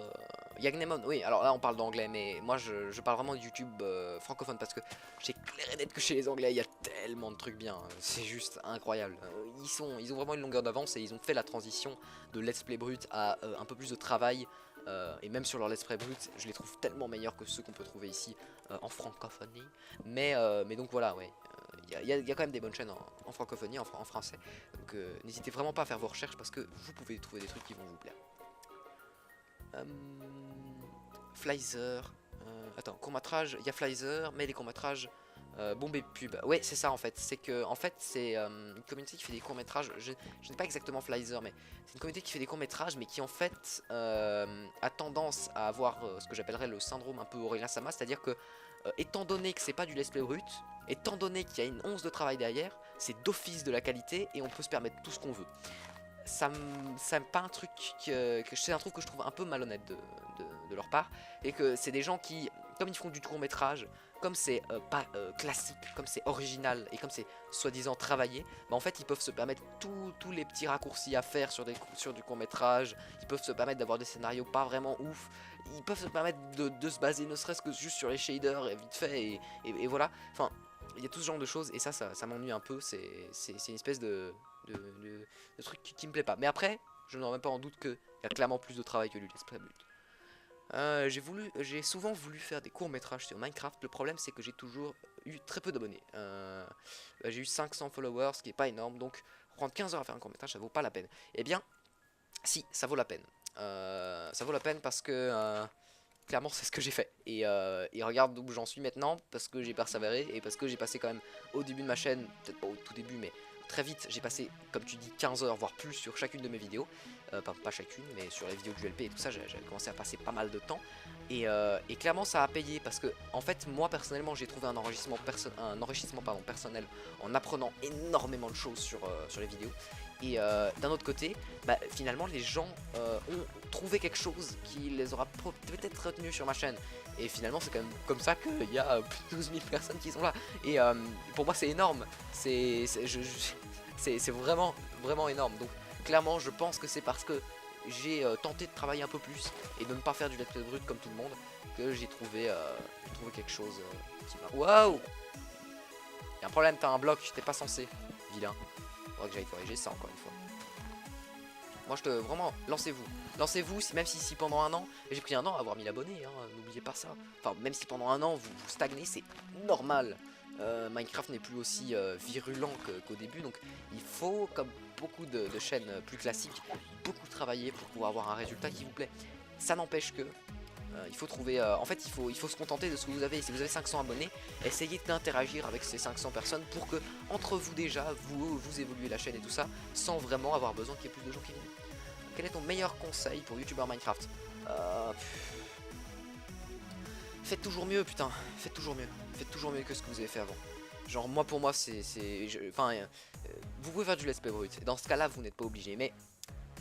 il y a Gnemon, oui, alors là on parle d'anglais, mais moi je parle vraiment de YouTube francophone, parce que j'ai clair et net que chez les anglais il y a tellement de trucs bien, c'est juste incroyable. Ils ont vraiment une longueur d'avance et ils ont fait la transition de Let's Play brut à un peu plus de travail, et même sur leur Let's Play brut, je les trouve tellement meilleurs que ceux qu'on peut trouver ici en francophonie, mais donc voilà, ouais. Il y a quand même des bonnes chaînes en francophonie, en français, donc n'hésitez vraiment pas à faire vos recherches parce que vous pouvez trouver des trucs qui vont vous plaire. Flyzer, attends, court-métrage, il y a Flyzer, mais les courts-métrages, Bombay Pub, ouais c'est ça en fait, c'est que en fait c'est une communauté qui fait des courts-métrages, je n'ai pas exactement Flyzer, mais c'est une communauté qui fait des courts-métrages, mais qui en fait a tendance à avoir ce que j'appellerais le syndrome un peu Aurélien Sama, c'est-à-dire que étant donné que c'est pas du let's play brut, étant donné qu'il y a une once de travail derrière, c'est d'office de la qualité et on peut se permettre tout ce qu'on veut. Ça me pas un truc c'est un truc que je trouve un peu malhonnête de leur part, et que c'est des gens qui, comme ils font du court métrage, comme c'est pas classique, comme c'est original et comme c'est soi-disant travaillé, bah en fait ils peuvent se permettre tous les petits raccourcis à faire sur du court métrage, ils peuvent se permettre d'avoir des scénarios pas vraiment ouf, ils peuvent se permettre de se baser ne serait-ce que juste sur les shaders et vite fait et voilà, enfin il y a tout ce genre de choses et ça m'ennuie un peu, c'est une espèce de truc qui me plaît pas. Mais après, je ne remets pas en doute qu'il y a clairement plus de travail que du let's play brut. J'ai souvent voulu faire des courts métrages sur Minecraft. Le problème c'est que j'ai toujours eu très peu d'abonnés. J'ai eu 500 followers, ce qui est pas énorme. Donc prendre 15 heures à faire un court métrage, ça vaut pas la peine. Eh bien, si, ça vaut la peine. Ça vaut la peine parce que clairement c'est ce que j'ai fait. Et regarde où j'en suis maintenant, parce que j'ai persévéré et parce que j'ai passé quand même au début de ma chaîne, peut-être pas au tout début, mais très vite j'ai passé, comme tu dis, 15 heures voire plus sur chacune de mes vidéos, pas chacune mais sur les vidéos du LP et tout ça, j'avais commencé à passer pas mal de temps et clairement ça a payé parce que en fait moi personnellement j'ai trouvé un enrichissement personnel en apprenant énormément de choses sur les vidéos et d'un autre côté bah, finalement les gens ont trouvé quelque chose qui les aura peut-être retenus sur ma chaîne et finalement c'est quand même comme ça qu'il y a plus de 12 000 personnes qui sont là et pour moi c'est énorme, c'est vraiment énorme. Donc clairement je pense que c'est parce que j'ai tenté de travailler un peu plus et de ne pas faire du let's play brut comme tout le monde que j'ai trouvé quelque chose qui m'a... Waouh, y'a un problème, t'as un bloc, t'es pas censé, vilain. Faudrait que j'aille corriger ça encore une fois. Moi je te... Vraiment, lancez-vous, même si pendant un an, j'ai pris un an à avoir 1000 abonnés, hein, n'oubliez pas ça. Enfin même si pendant un an vous stagnez, c'est normal. Minecraft n'est plus aussi virulent qu'au début, donc il faut, comme beaucoup de chaînes plus classiques, beaucoup travailler pour pouvoir avoir un résultat qui vous plaît. Ça n'empêche que il faut trouver, en fait il faut se contenter de ce que vous avez. Si vous avez 500 abonnés, essayez d'interagir avec ces 500 personnes pour que entre vous déjà, vous évoluez la chaîne et tout ça, sans vraiment avoir besoin qu'il y ait plus de gens qui viennent. Quel est ton meilleur conseil pour youtubeur Minecraft? Faites toujours mieux, putain, faites toujours mieux que ce que vous avez fait avant. Genre moi pour moi enfin vous pouvez faire du let's play brut et dans ce cas là vous n'êtes pas obligé, mais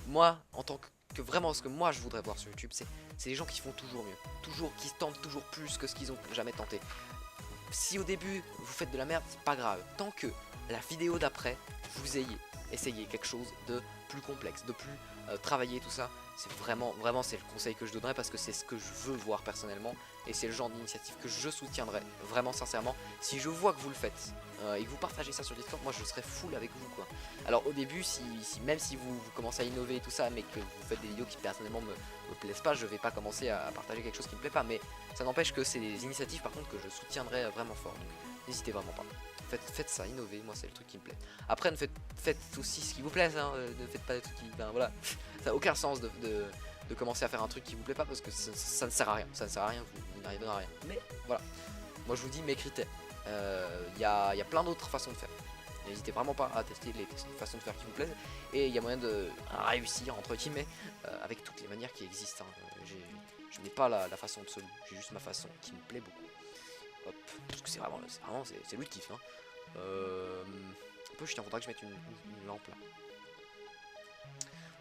moi en tant que vraiment ce que moi je voudrais voir sur YouTube, c'est les gens qui font toujours mieux, qui tentent toujours plus que ce qu'ils ont jamais tenté. Si au début vous faites de la merde, c'est pas grave, tant que la vidéo d'après vous ayez essayé quelque chose de plus complexe, de plus travaillé, tout ça, c'est vraiment c'est le conseil que je donnerais parce que c'est ce que je veux voir personnellement et c'est le genre d'initiative que je soutiendrai vraiment sincèrement. Si je vois que vous le faites et que vous partagez ça sur Discord, moi je serai full avec vous quoi. Alors au début, même si vous commencez à innover et tout ça, mais que vous faites des vidéos qui personnellement me plaisent pas, je vais pas commencer à partager quelque chose qui me plaît pas, mais ça n'empêche que c'est des initiatives par contre que je soutiendrai vraiment fort, donc n'hésitez vraiment pas. Faites ça, innovez, moi c'est le truc qui me plaît. Après faites aussi ce qui vous plaît, hein, ne faites pas des trucs qui... Ben voilà, ça n'a aucun sens de commencer à faire un truc qui vous plaît pas parce que ça ne sert à rien, vous n'arriverez à rien. Mais voilà, moi je vous dis mes critères, il y a plein d'autres façons de faire. N'hésitez vraiment pas à tester les façons de faire qui vous plaisent. Et il y a moyen de réussir, entre guillemets, avec toutes les manières qui existent. Hein. Je n'ai pas la façon absolue, j'ai juste ma façon qui me plaît beaucoup. Hop, parce que c'est vraiment le kiff. Hein. Un peu chiant, faudra que je mette une lampe là.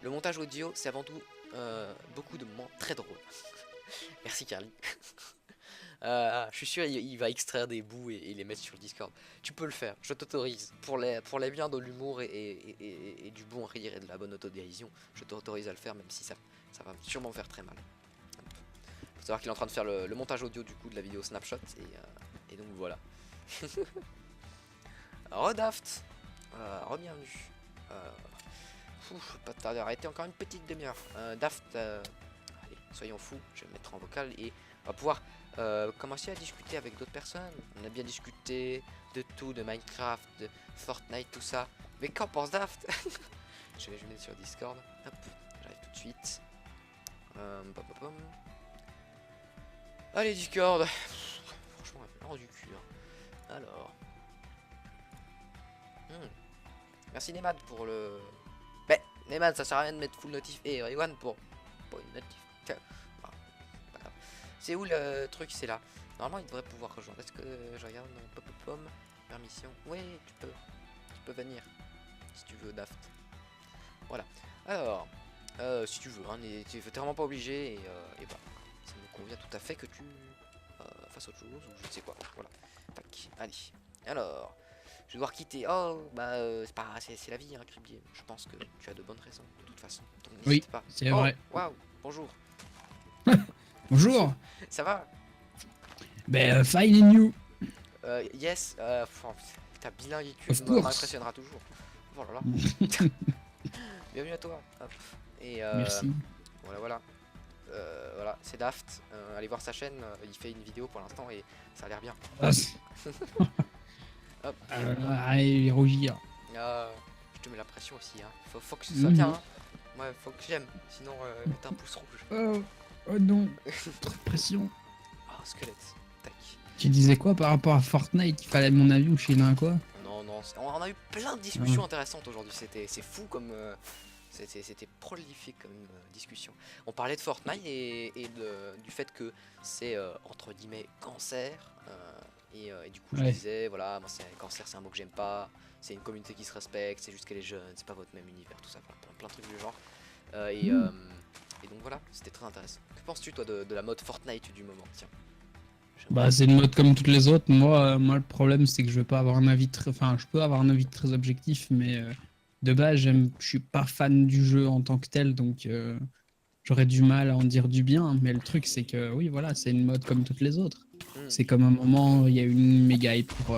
Le montage audio, c'est avant tout beaucoup de moments très drôles. Merci Carly. Je suis sûr il va extraire des bouts et les mettre sur le Discord. Tu peux le faire, je t'autorise. Pour les biens de l'humour et du bon rire et de la bonne autodérision, je t'autorise à le faire, même si ça va sûrement faire très mal. Faut savoir qu'il est en train de faire le montage audio du coup de la vidéo Snapshot et donc voilà. Redaft, re-bienvenue. Pas de tarder à arrêter encore une petite demi-heure. Daft, allez, soyons fous, je vais me mettre en vocal et on va pouvoir commencer à discuter avec d'autres personnes. On a bien discuté de tout, de Minecraft, de Fortnite, tout ça. Mais qu'en pense Daft? Je vais mettre sur Discord. Hop, j'arrive tout de suite. Allez Discord. Franchement, on du cul. Hein. Alors. Merci Nemad pour le... Mais Nemad, ça sert à rien de mettre full notif et Rewan pour une notif. Pas grave. C'est où le truc? C'est là. Normalement il devrait pouvoir rejoindre. Est-ce que je regarde dans Pop permission? Oui, tu peux venir si tu veux Daft. Voilà. Alors si tu veux, hein, tu n'es vraiment pas obligé et bah ça me convient tout à fait que tu fasses autre chose ou je ne sais quoi. Voilà. Tac. Allez. Alors. Je vais devoir quitter. Oh, bah, c'est la vie, hein, Criblier. Je pense que tu as de bonnes raisons, de toute façon. Donc n'hésite pas. C'est vrai. Waouh, bonjour. Bonjour. Ça va? Ben, fine and you. Yes. Ta bilinguitude Of course. m'impressionnera toujours. Oh là là. Bienvenue à toi. Hop. Et Merci. voilà. Voilà, c'est Daft. Allez voir sa chaîne. Il fait une vidéo pour l'instant et ça a l'air bien. Ah, Hop. Allez, rougir. Je te mets la pression aussi, hein. Faut que ce soit bien, hein. Ouais, faut que j'aime, sinon t'as un pouce rouge. Oh non, trop de pression. Oh, squelette, tac. Tu disais quoi par rapport à Fortnite? Il fallait mon avis ou je sais pas quoi? Non, on a eu plein de discussions intéressantes aujourd'hui, c'est fou comme... C'était prolifique comme discussion. On parlait de Fortnite et du fait que c'est entre guillemets cancer. Et du coup je disais voilà, moi cancer c'est un mot que j'aime pas, c'est une communauté qui se respecte, c'est juste qu'elle est jeune, c'est pas votre même univers, tout ça, plein de trucs du genre. Et donc voilà, c'était très intéressant. Que penses-tu toi de la mode Fortnite du moment? Tiens. Bah c'est une mode comme toutes les autres. Moi le problème c'est que je veux pas avoir un avis très... Enfin je peux avoir un avis très objectif mais de base je suis pas fan du jeu en tant que tel donc j'aurais du mal à en dire du bien. Mais le truc c'est que oui voilà, c'est une mode comme toutes les autres. C'est comme un moment il y a eu une méga hype pour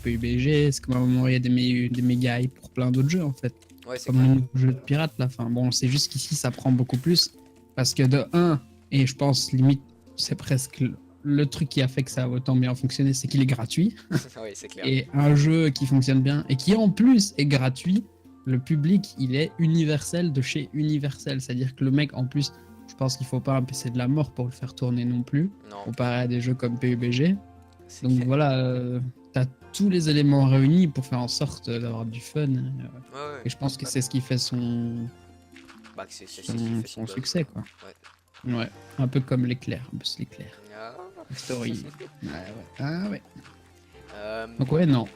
PUBG, c'est comme un moment il y a des méga hype pour plein d'autres jeux en fait. Ouais, c'est comme un jeu de pirate là. Enfin bon, c'est juste qu'ici ça prend beaucoup plus parce que de 1 et je pense limite c'est presque le truc qui a fait que ça a autant bien fonctionné, c'est qu'il est gratuit. Oui, c'est clair. Et un jeu qui fonctionne bien et qui en plus est gratuit, le public il est universel de chez Universal, c'est-à-dire que le mec en plus je pense qu'il faut pas un PC de la mort pour le faire tourner non plus, comparé à des jeux comme PUBG. Donc clair. Voilà, t'as tous les éléments réunis pour faire en sorte d'avoir du fun. Et je pense que c'est ce qui fait son succès, quoi. Ouais, un peu comme l'éclair, un peu l'éclair. Story. Ah ouais. Donc ouais, non.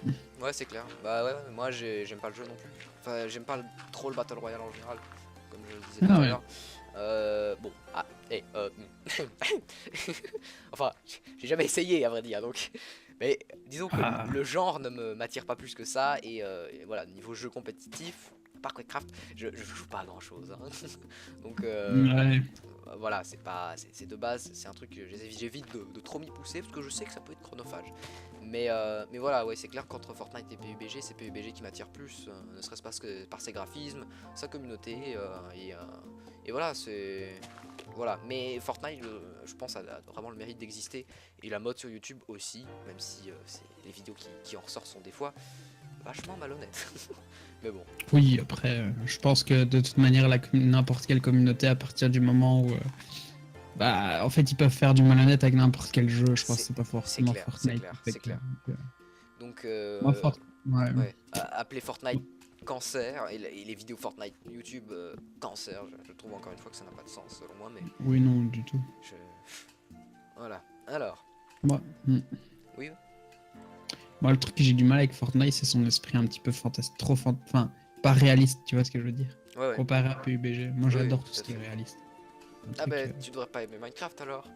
Ouais, c'est clair. Bah ouais, moi j'aime pas le jeu non plus. Enfin, j'aime pas trop le Battle Royale en général, comme je le disais tout à l'heure. Bon, enfin, j'ai jamais essayé à vrai dire, donc. Mais disons que le genre ne m'attire pas plus que ça, et voilà, niveau jeu compétitif, par Minecraft, je joue pas à grand chose. Hein. Donc, voilà, c'est de base, c'est un truc que j'évite de trop m'y pousser parce que je sais que ça peut être chronophage. Mais voilà, ouais, c'est clair qu'entre Fortnite et PUBG, c'est PUBG qui m'attire plus, ne serait-ce pas que par ses graphismes, sa communauté, et voilà, c'est... Voilà, mais Fortnite, je pense, a vraiment le mérite d'exister, et la mode sur YouTube aussi, même si les vidéos qui en ressortent sont des fois vachement malhonnêtes. Mais bon. Oui, après, je pense que de toute manière, n'importe quelle communauté, à partir du moment où... en fait, ils peuvent faire du malhonnête avec n'importe quel jeu, je pense que c'est pas forcément Fortnite. C'est clair. Donc, Moi, fort. Ouais. ouais, appeler Fortnite cancer et les vidéos Fortnite YouTube cancer, je trouve encore une fois que ça n'a pas de sens selon moi, mais Oui, non, du tout. je... Voilà. Alors, Moi, oui, moi, le truc que j'ai du mal avec Fortnite, c'est son esprit un petit peu fantastique, trop enfin, pas réaliste, tu vois ce que je veux dire. ouais, ouais. Comparé à PUBG. Moi, Oui, j'adore tout tout ce à qui est fait. réaliste. Un Ah truc, bah, tu devrais pas aimer Minecraft alors.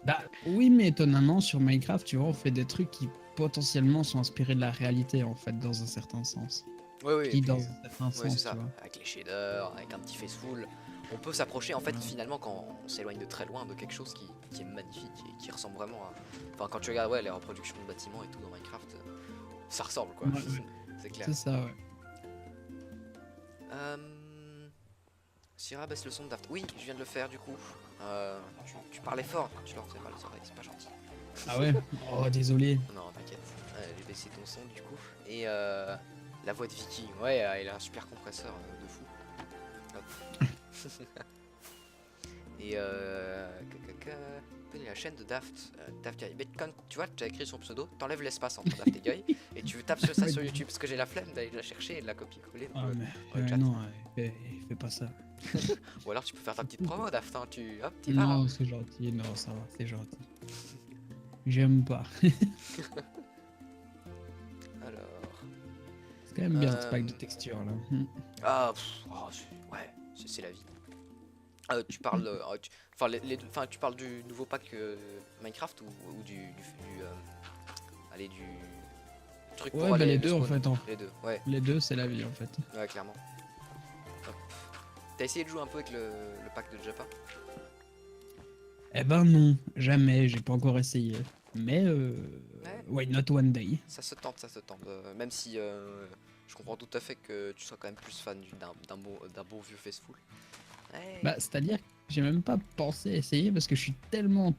Bah, oui, mais étonnamment, sur Minecraft, tu vois, on fait des trucs qui potentiellement sont inspirés de la réalité, en fait, dans un certain sens. Ouais, oui, Je et dis puis, dans un certain ouais, c'est sens, tu ça. vois. Avec les shaders, avec un petit faceful, on peut s'approcher en fait Voilà. finalement quand on s'éloigne de très loin de quelque chose qui est magnifique et qui ressemble vraiment à. Enfin, quand tu regardes ouais, les reproductions de bâtiments et tout dans Minecraft, ça ressemble quoi. Ouais, ouais. C'est clair. C'est ça, ouais. Syrah baisse le son de Daft. Oui, je viens de le faire du coup. Tu parlais fort, tu leur fais mal aux oreilles, c'est pas gentil. Ah ouais? Oh, désolé. Non, t'inquiète. J'ai baissé ton son du coup. Et la voix de Viking, ouais, il a un super compresseur de fou. Hop. Et la chaîne de Daft, Daft Guy. Mais quand tu vois, tu as écrit son pseudo, t'enlèves l'espace entre Daft et Guy et tu tapes sur ça sur YouTube parce que j'ai la flemme d'aller la chercher et de la copier-coller Ah, mais dans le chat. non, fais pas ça. Ou alors tu peux faire ta petite promo Daft, hein, hop, t'y vas là. Non, c'est gentil, non, ça va, c'est gentil. J'aime pas. Alors. C'est quand même bien ce pack de texture là. Ah, ouais, c'est la vie. Tu parles, enfin, tu parles du nouveau pack Minecraft ou allez, du truc pour Ouais, bah aller les le deux en spawn. fait. Les deux, ouais, Les deux, c'est la vie en fait. ouais, clairement. Hop. T'as essayé de jouer un peu avec le pack de Japa? Eh ben non, jamais, j'ai pas encore essayé. Mais Ouais, why not one day? ça se tente, ça se tente. Même si je comprends tout à fait que tu sois quand même plus fan d'un bon vieux Faceful. Ouais. Bah, c'est-à-dire que j'ai même pas pensé à essayer parce que je suis tellement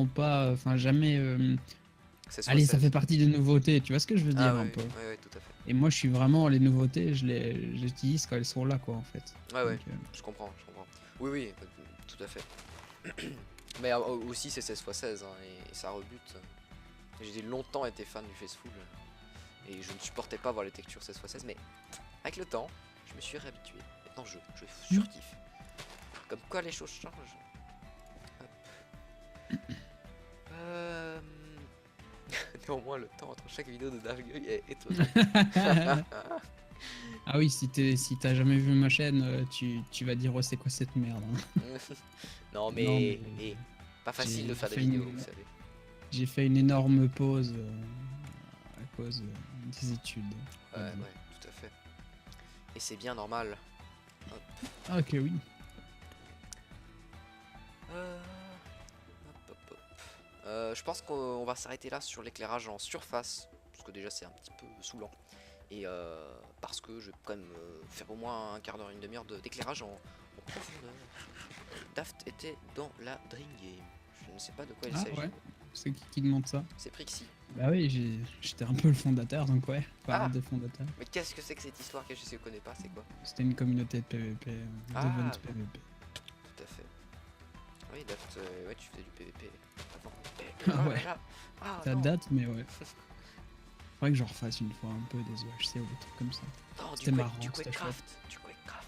pas, enfin jamais. C'est Allez, ça 16. fait partie des nouveautés, tu vois ce que je veux Ah dire un ouais, peu. ouais, ouais, tout à fait. Et moi, je suis vraiment les nouveautés, je les utilise quand elles sont là, quoi, en fait. Ouais, ouais, Donc, je comprends, je comprends. Oui, oui, tout à fait. Mais aussi c'est 16x16 hein, et ça rebute. J'ai longtemps été fan du Faceful et je ne supportais pas voir les textures 16x16, mais avec le temps, je me suis réhabitué. Maintenant je surkiffe. Comme quoi les choses changent. Hop. Néanmoins le temps entre chaque vidéo de Dark Guy est étonnant. Ah oui, si t'as jamais vu ma chaîne, tu vas dire, oh, c'est quoi cette merde, hein. Non Non, mais, mais pas facile de faire des fait vidéos, vous savez. j'ai fait une énorme pause à cause des études. Ouais, ouais, tout à fait. Et c'est bien normal. Hop. Ah, ok, oui. Hop, hop, hop. Je pense qu'on va s'arrêter là sur l'éclairage en surface, parce que déjà c'est un petit peu saoulant. Et parce que je vais quand même faire au moins un quart d'heure, une demi-heure d'éclairage en profondeur. Daft était dans la Dream Game. Je ne sais pas de quoi il Ah s'agit. ouais, c'est qui demande ça? C'est Prixie. Bah oui, j'étais un peu le fondateur, donc ouais, pas Ah un des fondateurs. Mais qu'est-ce que c'est que cette histoire que je ne connais pas, c'est quoi? C'était une communauté de PVP, Ah. d'event PVP. Tout à fait. Oui, Daft, ouais, tu faisais du PVP avant. Ah ouais, Là. Ah, ça non. date, mais ouais. Faudrait que j'en refasse une fois un peu des OHC ou des trucs comme ça. Non, C'était marrant, du c'était Quakecraft. Du Quakecraft.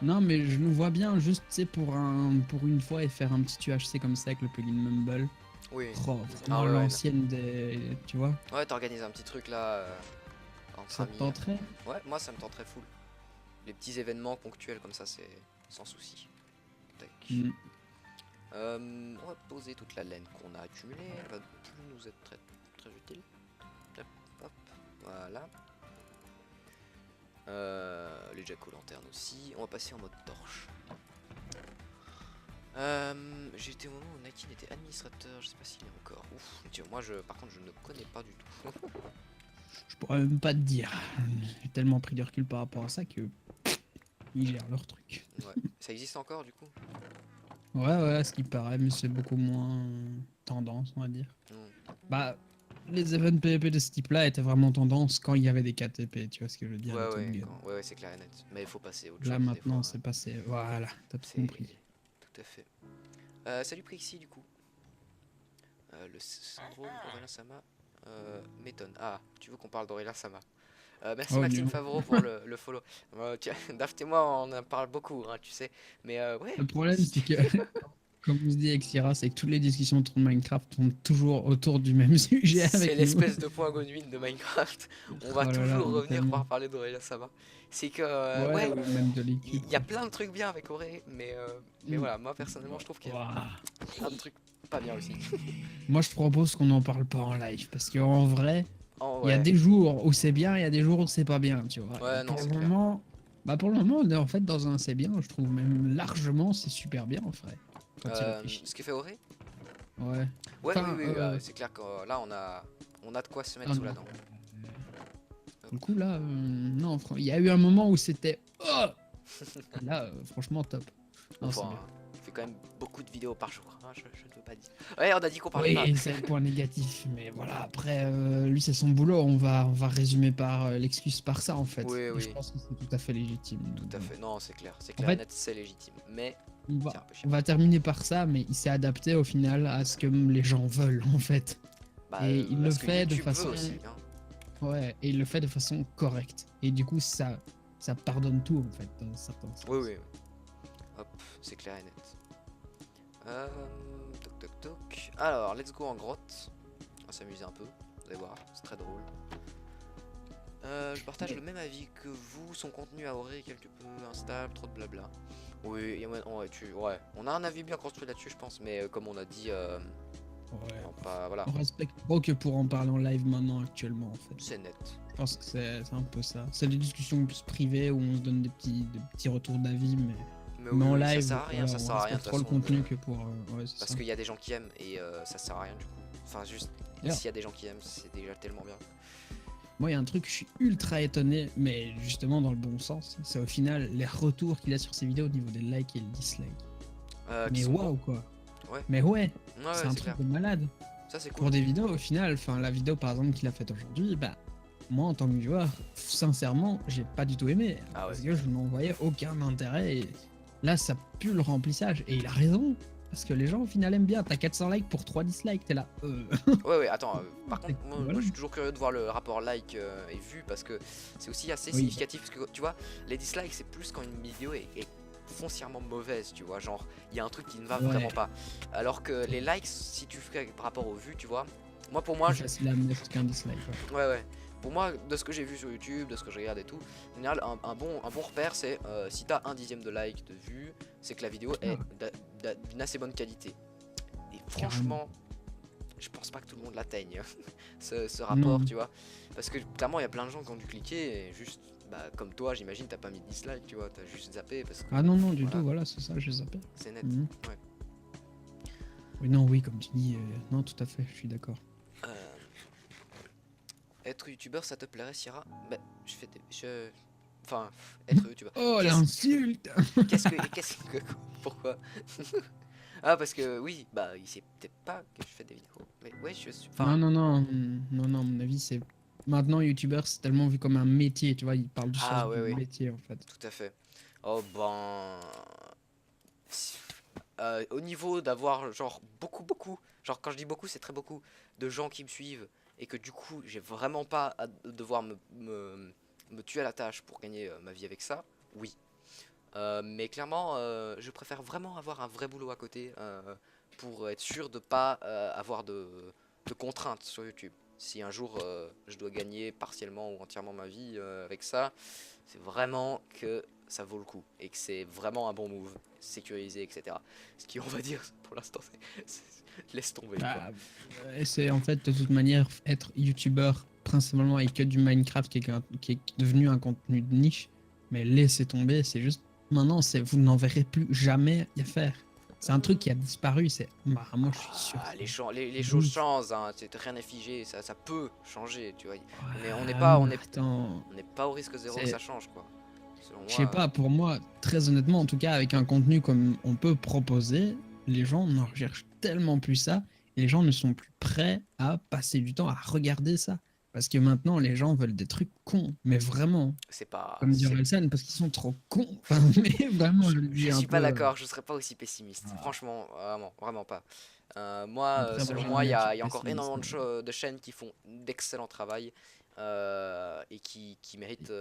Non, mais je nous vois bien, juste, tu sais, pour une fois et faire un petit UHC comme ça avec le plugin Mumble. Oui. Oh, Ah vraiment ouais, l'ancienne des. Tu vois? Ouais, t'organises un petit truc là entre Ça te amis. tenterait? Ouais, moi ça me tenterait full. Les petits événements ponctuels comme ça, c'est sans souci. Tac. Mm. On va poser toute la laine qu'on a accumulée. Elle va plus nous être très, très utile. Hop, hop, voilà. Les jack-o'-lanternes aussi. On va passer en mode torche. J'ai été au moment où Nakin était administrateur. Je sais pas s'il est encore. Ouf. Moi, par contre, je ne connais pas du tout. Je pourrais même pas te dire. J'ai tellement pris du recul par rapport à ça que. Ils gèrent leur truc. Ouais. Ça existe encore du coup? Ouais, ouais, ce qui paraît, mais c'est beaucoup moins tendance, on va dire. Bah, les events PvP de ce type-là étaient vraiment tendance quand il y avait des KTP, tu vois ce que je veux dire? Ouais, des trucs ouais, bien. ouais, c'est clair et net. Mais il faut passer à autre Là chose. maintenant, des fois, c'est passé. Voilà, t'as tout c'est compris. tout à fait. Salut Prixie du coup. Le Sandro Aurélien Sama m'étonne. Ah, tu veux qu'on parle d'Aurélien Sama. Merci Oh Maxime bien. Favreau pour le follow. Tiens, Daft et moi on en parle beaucoup, hein, tu sais. Mais ouais, Le problème, c'est que, comme on se dit avec Sierra, c'est que toutes les discussions autour de Minecraft tournent toujours autour du même sujet c'est avec nous. l'espèce de point Godwin de Minecraft. On va Oh là là, toujours mais revenir tellement. par parler d'Aurélien Sama. C'est que, Ouais, ouais, ou même de il l'équipe, y a quoi. plein de trucs bien avec Auré, mais Mm. voilà, moi personnellement je trouve qu'il y a Ouah. plein de trucs pas bien aussi. Moi, je propose qu'on n'en parle pas en live, parce qu'en vrai, Oh il y a ouais, des jours où c'est bien, il y a des jours où c'est pas bien, tu vois. Et ouais, non, pour c'est le clair. moment, pour le moment, on est en fait dans un c'est bien, je trouve même largement c'est super bien en vrai, quand il réfléchit. Ce que fait Auré? Ouais. Ouais, oui, Enfin, oui, c'est clair que là on a de quoi se mettre ah sous la non. dent. Hop. Du coup, là, non, il y a eu un moment où c'était. Oh et là, franchement, top. Non, c'est Enfin, bien. on fait quand même beaucoup de vidéos par jour, hein, je ne veux pas dire. Ouais, on a dit qu'on parlait pas. Oui, c'est le point négatif, mais voilà, après, lui, c'est son boulot, on va résumer par l'excuse par ça, en fait. Oui, Et je oui, pense que c'est tout à fait légitime. tout Donc, à voilà. fait. Non, c'est En clair et fait, net, c'est légitime. Mais on c'est va, un peu on chiant. va terminer par ça, mais il s'est adapté au final à ce que les gens veulent, en fait. Bah, Et il à le ce que fait de YouTube veut façon. aussi, hein. Ouais, et il le fait de façon correcte. Et du coup, ça pardonne tout, en fait, dans un certain Oui, sens. oui, oui. Hop, c'est clair et net. Toc toc toc. Alors, let's go en grotte. On va s'amuser un peu. Vous allez voir, c'est très drôle. Je partage le même avis que vous. Son contenu a Auré quelque peu instable, trop de blabla. Oui, ouais, on a un avis bien construit là-dessus, je pense. Mais comme on a dit, Ouais. non, pas, voilà, On respecte trop que pour en parler en live maintenant, actuellement, en fait. c'est net. Je pense que c'est un peu ça. C'est des discussions plus privées où on se donne des petits retours d'avis, Mais mais oui, en oui, ça live, sert à rien, voilà, ça on sert à rien de respecte toute trop le façon. contenu que pour. Ouais, c'est Parce ça. qu'il y a des gens qui aiment et ça sert à rien du coup. Enfin, juste, D'ailleurs, s'il y a des gens qui aiment, c'est déjà tellement bien. moi, il y a un truc, je suis ultra étonné, mais justement dans le bon sens. C'est au final les retours qu'il a sur ses vidéos au niveau des likes et le dislike. Qui Mais sont bons. waouh, quoi. Ouais, Mais ouais, ouais, c'est ouais, un c'est truc clair. de malade. Ça, c'est cool. Pour des vidéos, au final, enfin, la vidéo par exemple qu'il a faite aujourd'hui, bah, moi en tant que viewer, sincèrement, j'ai pas du tout aimé. Ah ouais, Parce c'est que clair. je n'en voyais aucun intérêt. Et là, ça pue le remplissage. Et il a raison. Parce que les gens au final aiment bien. T'as 400 likes pour 3 dislikes. T'es là. Ouais, ouais, attends, par contre, moi, Voilà. je suis toujours curieux de voir le rapport like et vue parce que c'est aussi assez Oui. significatif. Parce que tu vois, les dislikes, c'est plus quand une vidéo est foncièrement mauvaise, tu vois. Genre, il y a un truc qui ne va Ouais. vraiment pas. Alors que les likes, si tu fais par rapport aux vues, tu vois, moi pour moi, Plus facile à mettre qu'un dislike. Ouais. ouais, ouais. Pour moi, de ce que j'ai vu sur YouTube, de ce que je regarde et tout, en général, un bon repère, c'est si t'as un dixième de like, de vue, c'est que la vidéo est d'une assez bonne qualité. Et franchement, je pense pas que tout le monde l'atteigne, ce rapport, Non. tu vois. Parce que clairement, il y a plein de gens qui ont dû cliquer et juste, bah, comme toi, j'imagine, t'as pas mis de dislike, tu vois, t'as juste zappé parce que. Ah non, non, du Voilà. tout. Voilà, c'est ça, je zappé. C'est net. Mhm. Ouais. Oui, non, oui, comme tu dis. Non, tout à fait, je suis d'accord. Être youtubeur, ça te plairait, Sierra? Bah, je fais des. Enfin, être youtubeur. Oh, Qu'est-ce l'insulte! qu'est-ce que. Pourquoi? Ah, parce que oui, bah, il sait peut-être pas que je fais des vidéos. Mais ouais, je suis. Enfin, Non, non, non, non, non, à mon avis, c'est. Maintenant, youtubeur, c'est tellement vu comme un métier, tu vois, il parle du ah, sens ouais, du ouais, métier, en fait. tout à fait. Oh, ben. Au niveau d'avoir, genre, beaucoup, genre, quand je dis beaucoup, c'est très beaucoup de gens qui me suivent et que du coup, j'ai vraiment pas à devoir me tuer à la tâche pour gagner ma vie avec ça, oui. Mais clairement, je préfère vraiment avoir un vrai boulot à côté pour être sûr de pas avoir de contraintes sur YouTube. Si un jour je dois gagner partiellement ou entièrement ma vie avec ça, c'est vraiment que ça vaut le coup et que c'est vraiment un bon move, sécurisé, etc. Ce qui, on va dire, pour l'instant, laisse tomber, quoi. Bah, et c'est en fait, de toute manière, être youtubeur, principalement avec que du Minecraft qui est devenu un contenu de niche, mais laissez tomber, c'est juste. Maintenant, vous n'en verrez plus jamais y faire. C'est un truc qui a disparu, c'est. Bah, moi, je suis sûr. Ah, les De choses ouf. changent, hein, rien n'est figé, ça peut changer, tu vois. On n'est Ah, pas, non, attends. on n'est pas au risque zéro que ça change, quoi. Selon Je sais moi. pas, pour moi, très honnêtement, en tout cas, avec un contenu comme on peut proposer, les gens n'en recherchent tellement plus ça, et les gens ne sont plus prêts à passer du temps à regarder ça. Parce que maintenant, les gens veulent des trucs cons, mais vraiment, C'est pas. comme dit Orelsan, parce qu'ils sont trop cons. Enfin, mais vraiment, je le Je dis un suis pas peu. d'accord, je serais pas aussi pessimiste. Ah, Franchement, vraiment, vraiment pas. Moi, après, moi, selon j'ai moi, une nature il y a encore pessimiste. énormément de chaînes qui font d'excellents travail et qui méritent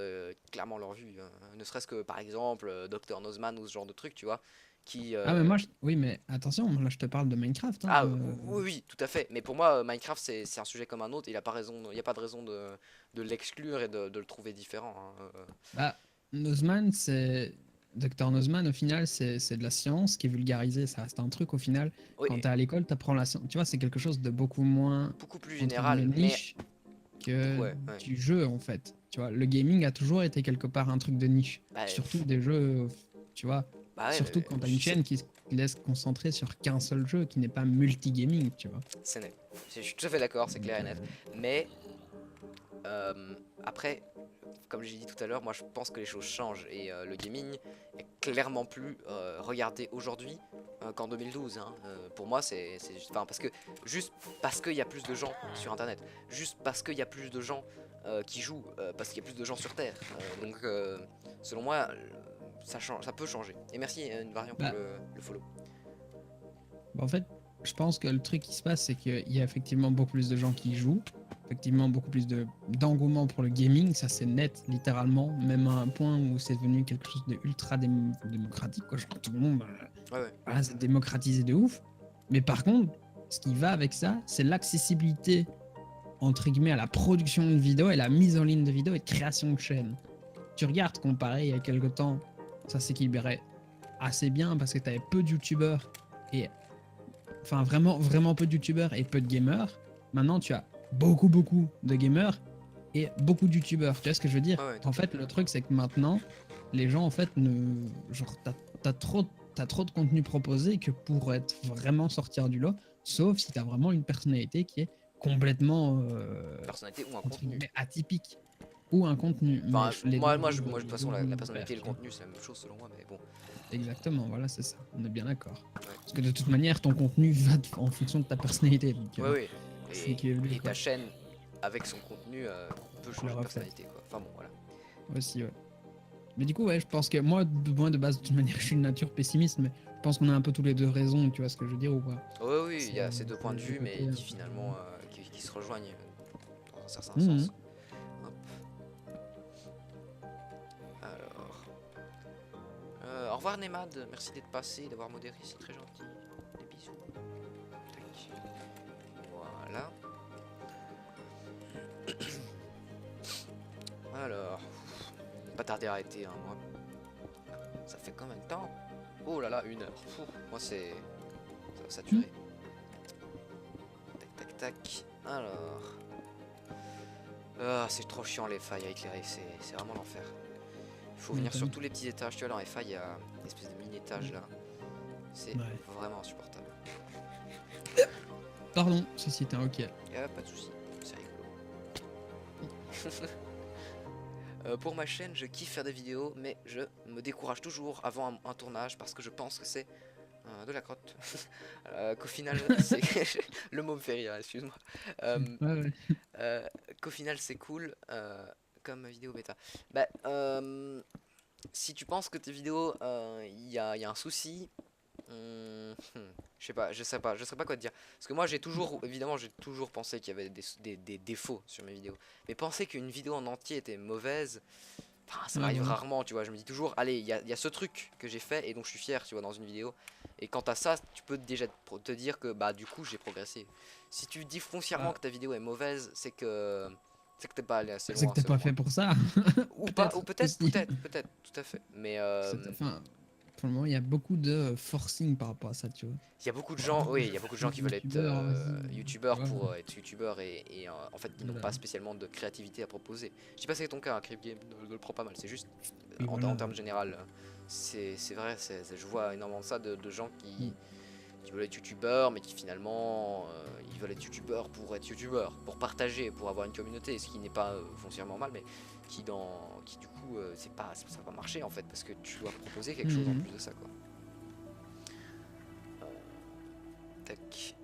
clairement leur vue. Ne serait-ce que, par exemple, Dr Nozman ou ce genre de truc, tu vois. Qui, Ah, mais moi, oui, mais attention, moi, là, je te parle de Minecraft. Hein, Ah oui, oui, tout à fait. Mais pour moi, Minecraft, c'est un sujet comme un autre. Il a pas raison, il y a pas de raison de l'exclure et de le trouver différent, hein. Bah, Nozman, c'est. Docteur Nozman, au final, c'est de la science qui est vulgarisée. Ça reste un truc, au final. Quand Oui, t'es à l'école, t'apprends la science. Tu vois, c'est quelque chose de beaucoup moins, beaucoup plus entre guillemets, général, mais niche que ouais, ouais. du jeu, en fait. Tu vois, le gaming a toujours été quelque part un truc de niche. Bah, Surtout des jeux, tu vois. bah ouais, Surtout quand t'as une c'est chaîne qui se laisse concentrer sur qu'un seul jeu, qui n'est pas multigaming, tu vois. c'est net. Je suis tout à fait d'accord, c'est clair Donc, et net. Mais après, comme j'ai dit tout à l'heure, moi je pense que les choses changent et le gaming est clairement plus regardé aujourd'hui qu'en 2012, hein. Pour moi, enfin, parce que juste parce qu'il y a plus de gens sur Internet, juste parce qu'il y a plus de gens qui jouent, parce qu'il y a plus de gens sur Terre. Donc, selon moi, ça change, ça peut changer. Et merci, une variante pour bah, le follow. bah, en fait, je pense que le truc qui se passe, c'est qu'il y a effectivement beaucoup plus de gens qui y jouent, effectivement beaucoup plus d'engouement pour le gaming, ça c'est net, littéralement, même à un point où c'est devenu quelque chose de ultra démocratique, quoi. Genre, tout le monde, Ouais, ouais. voilà, c'est démocratisé de ouf. Mais par contre, ce qui va avec ça, c'est l'accessibilité, entre guillemets, à la production de vidéos et la mise en ligne de vidéos et de création de chaînes. Tu regardes, comparé il y a quelques temps, ça s'équilibrait assez bien parce que tu avais peu de youtubeurs et enfin vraiment vraiment peu de youtubeurs et peu de gamers. Maintenant, tu as beaucoup de gamers et beaucoup de youtubeurs. Tu vois ce que je veux dire? Ouais, ouais, En tout à fait, fait. le truc c'est que maintenant, les gens en fait ne genre t'as trop de contenu proposé que pour être vraiment sortir du lot, sauf si t'as vraiment une personnalité qui est complètement Personnalité ou un entre contenu. guillemets atypique ou un contenu. Mais Enfin, les deux moi, de toute les deux façon, la vont de pair, personnalité et le tu vois. contenu, c'est la même chose selon moi, mais bon. Exactement, voilà, c'est ça. On est bien d'accord. Ouais. Parce que de toute manière, ton contenu va en fonction de ta personnalité. Donc, Ouais, ouais. c'est qui est venu, Et quoi. ta chaîne, avec son contenu, peut Le changer de reflète. personnalité, quoi. Enfin bon, voilà. Aussi, ouais. Mais du coup, ouais, je pense que moi, de base, de toute manière, je suis de nature pessimiste, mais je pense qu'on a un peu tous les deux raison, tu vois ce que je veux dire ou pas? Ouais, oui, il y C'est a ces deux c'est points de le vue, côté mais un qui peu. finalement, qui se rejoignent dans un certain Mhm. sens. Hop. Alors. Au revoir Nemad, merci d'être passé, d'avoir modéré, c'est très gentil. Des bisous. Tac. Voilà. Alors. Pas tarder à arrêter, hein, moi. Ça fait combien de temps? Oh là là, 1 heure. Moi, c'est. Ça va Mhm. saturer. Tac, tac, tac. Alors. Ah, c'est trop chiant les failles à éclairer, c'est vraiment l'enfer. Il faut Tu venir sur m'étonnes. tous les petits étages, tu vois, dans les failles, il y a une espèce de mini étage là. C'est Ouais. vraiment insupportable. Pardon, ceci est un ok. Pas de soucis, c'est rigolo. Pour ma chaîne, je kiffe faire des vidéos, mais je me décourage toujours avant un tournage parce que je pense que c'est de la crotte. Qu'au final, c'est le mot me fait rire, excuse-moi. Euh, Ouais, ouais. Qu'au final, c'est cool comme vidéo bêta. Bah, si tu penses que tes vidéos, il y a un souci, je sais pas quoi te dire. Parce que moi, évidemment, j'ai toujours pensé qu'il y avait des défauts sur mes vidéos. Mais penser qu'une vidéo en entier était mauvaise, enfin, ça Ouais, m'arrive voilà. rarement, tu vois. Je me dis toujours, allez, il y a ce truc que j'ai fait et dont je suis fier, tu vois, dans une vidéo. Et quant à ça, tu peux déjà te dire que, bah, du coup, j'ai progressé. Si tu dis foncièrement Bah, que ta vidéo est mauvaise, c'est que t'es pas allé assez c'est que loin, t'es pas selon fait moi. pour ça. Ou pas, ou Peut-être peut-être, aussi. peut-être, tout à fait. Mais Enfin, pour le moment, il y a beaucoup de forcing par rapport à ça, tu vois. il y a beaucoup de Genre, gens, oh, oui, je il y a beaucoup de suis gens qui veulent être youtubeur, vas-y. Tu youtubeurs vois, pour être youtubeurs et en fait qui n'ont voilà. pas spécialement de créativité à proposer. Je dis pas que c'est ton cas, hein, Crip Game ne le prend pas mal, c'est juste Et en voilà. termes général, c'est vrai, je vois énormément ça de gens Mm. qui veulent être youtubeurs mais qui finalement ils veulent être youtubeurs pour être youtubeurs, pour partager, pour avoir une communauté, ce qui n'est pas foncièrement mal, mais qui du coup ça va pas marcher en fait parce que tu dois proposer quelque chose en Mhm. plus de ça quoi. Tac.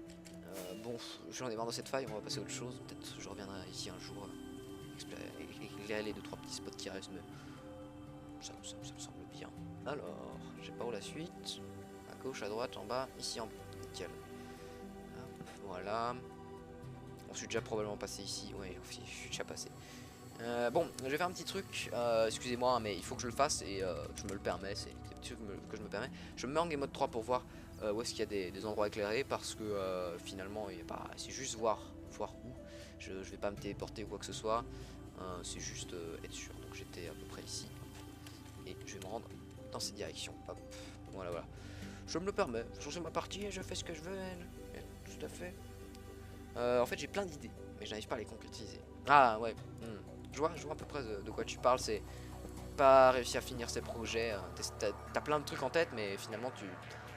Bon, j'en ai marre de cette faille, on va passer à autre chose. Peut-être je reviendrai ici un jour, éclairer les 2-3 petits spots qui restent, mais ça me semble bien. Alors, j'ai pas où la suite. À gauche, à droite, en bas, ici en bas. Nickel. Hop, voilà. On suis déjà probablement passé ici. Oui, je suis déjà passé. Bon, je vais faire un petit truc. Excusez-moi, mais il faut que je le fasse et je me le permets. C'est des petits trucs que je me permets. Je me mets en game mode 3 pour voir où est-ce qu'il y a des endroits éclairés parce que finalement, c'est juste voir où. Je vais pas me téléporter ou quoi que ce soit. C'est juste être sûr. Donc j'étais à peu près ici. Et je vais me rendre dans cette direction. Hop, voilà. Je me le permets. C'est ma partie et je fais ce que je veux. Tout à fait. En fait, j'ai plein d'idées, mais j'arrive pas à les concrétiser. Ah ouais. Je vois à peu près de quoi tu parles. C'est pas réussir à finir ses projets. T'as plein de trucs en tête, mais finalement tu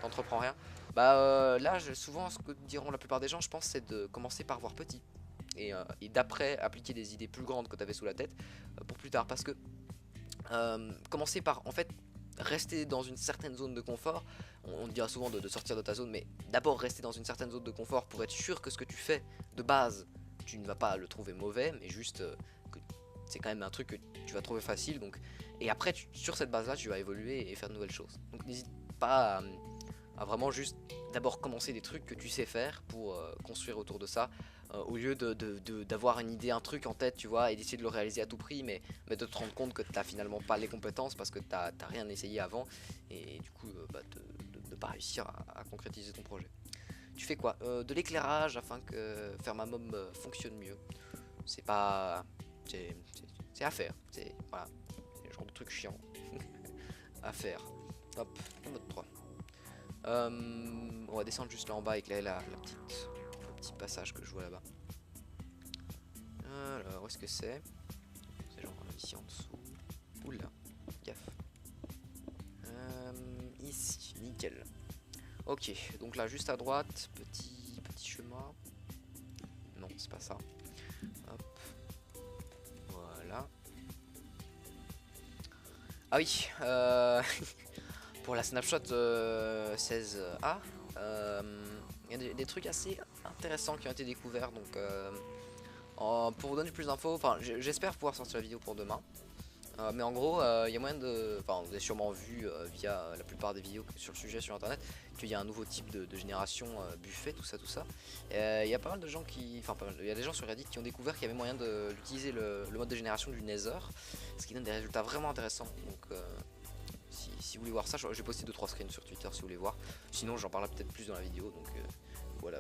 t'entreprends rien. Bah là, souvent, ce que diront la plupart des gens, je pense, c'est de commencer par voir petit. Et d'après appliquer des idées plus grandes que tu avais sous la tête pour plus tard. Parce que commencer par en fait rester dans une certaine zone de confort. On te dira souvent de sortir de ta zone, mais d'abord rester dans une certaine zone de confort pour être sûr que ce que tu fais de base, tu ne vas pas le trouver mauvais, mais juste que c'est quand même un truc que tu vas trouver facile. Donc, et après, sur cette base-là, tu vas évoluer et faire de nouvelles choses. Donc n'hésite pas à vraiment juste d'abord commencer des trucs que tu sais faire pour construire autour de ça, au lieu d'avoir une idée, un truc en tête, tu vois, et d'essayer de le réaliser à tout prix, mais de te rendre compte que tu n'as finalement pas les compétences parce que tu n'as rien essayé avant, et du coup, de pas réussir à concrétiser ton projet. Tu fais quoi? De l'éclairage afin que faire ma mob fonctionne mieux. C'est pas... C'est à faire, voilà, c'est le genre de truc chiant à faire. Hop, en mode 3. On va descendre juste là en bas et éclairer le petit passage que je vois là-bas. Alors, où est-ce que c'est? C'est genre ici en dessous. Oula, gaffe. Ici, nickel. Ok, donc là, juste à droite, petit chemin. Non, c'est pas ça. Hop. Voilà. Ah oui, pour la snapshot 16A, il y a des trucs assez intéressants qui ont été découverts. Donc, pour vous donner plus d'infos, j'espère pouvoir sortir la vidéo pour demain. Mais en gros, il y a moyen de... Enfin, vous avez sûrement vu via la plupart des vidéos sur le sujet sur internet qu'il y a un nouveau type de génération buffet, tout ça. Il y a pas mal de gens qui... Enfin, il y a des gens sur Reddit qui ont découvert qu'il y avait moyen d'utiliser le mode de génération du Nether, ce qui donne des résultats vraiment intéressants. Donc, si vous voulez voir ça, j'ai posté 2-3 screens sur Twitter si vous voulez voir. Sinon, j'en parlerai peut-être plus dans la vidéo. Donc, voilà.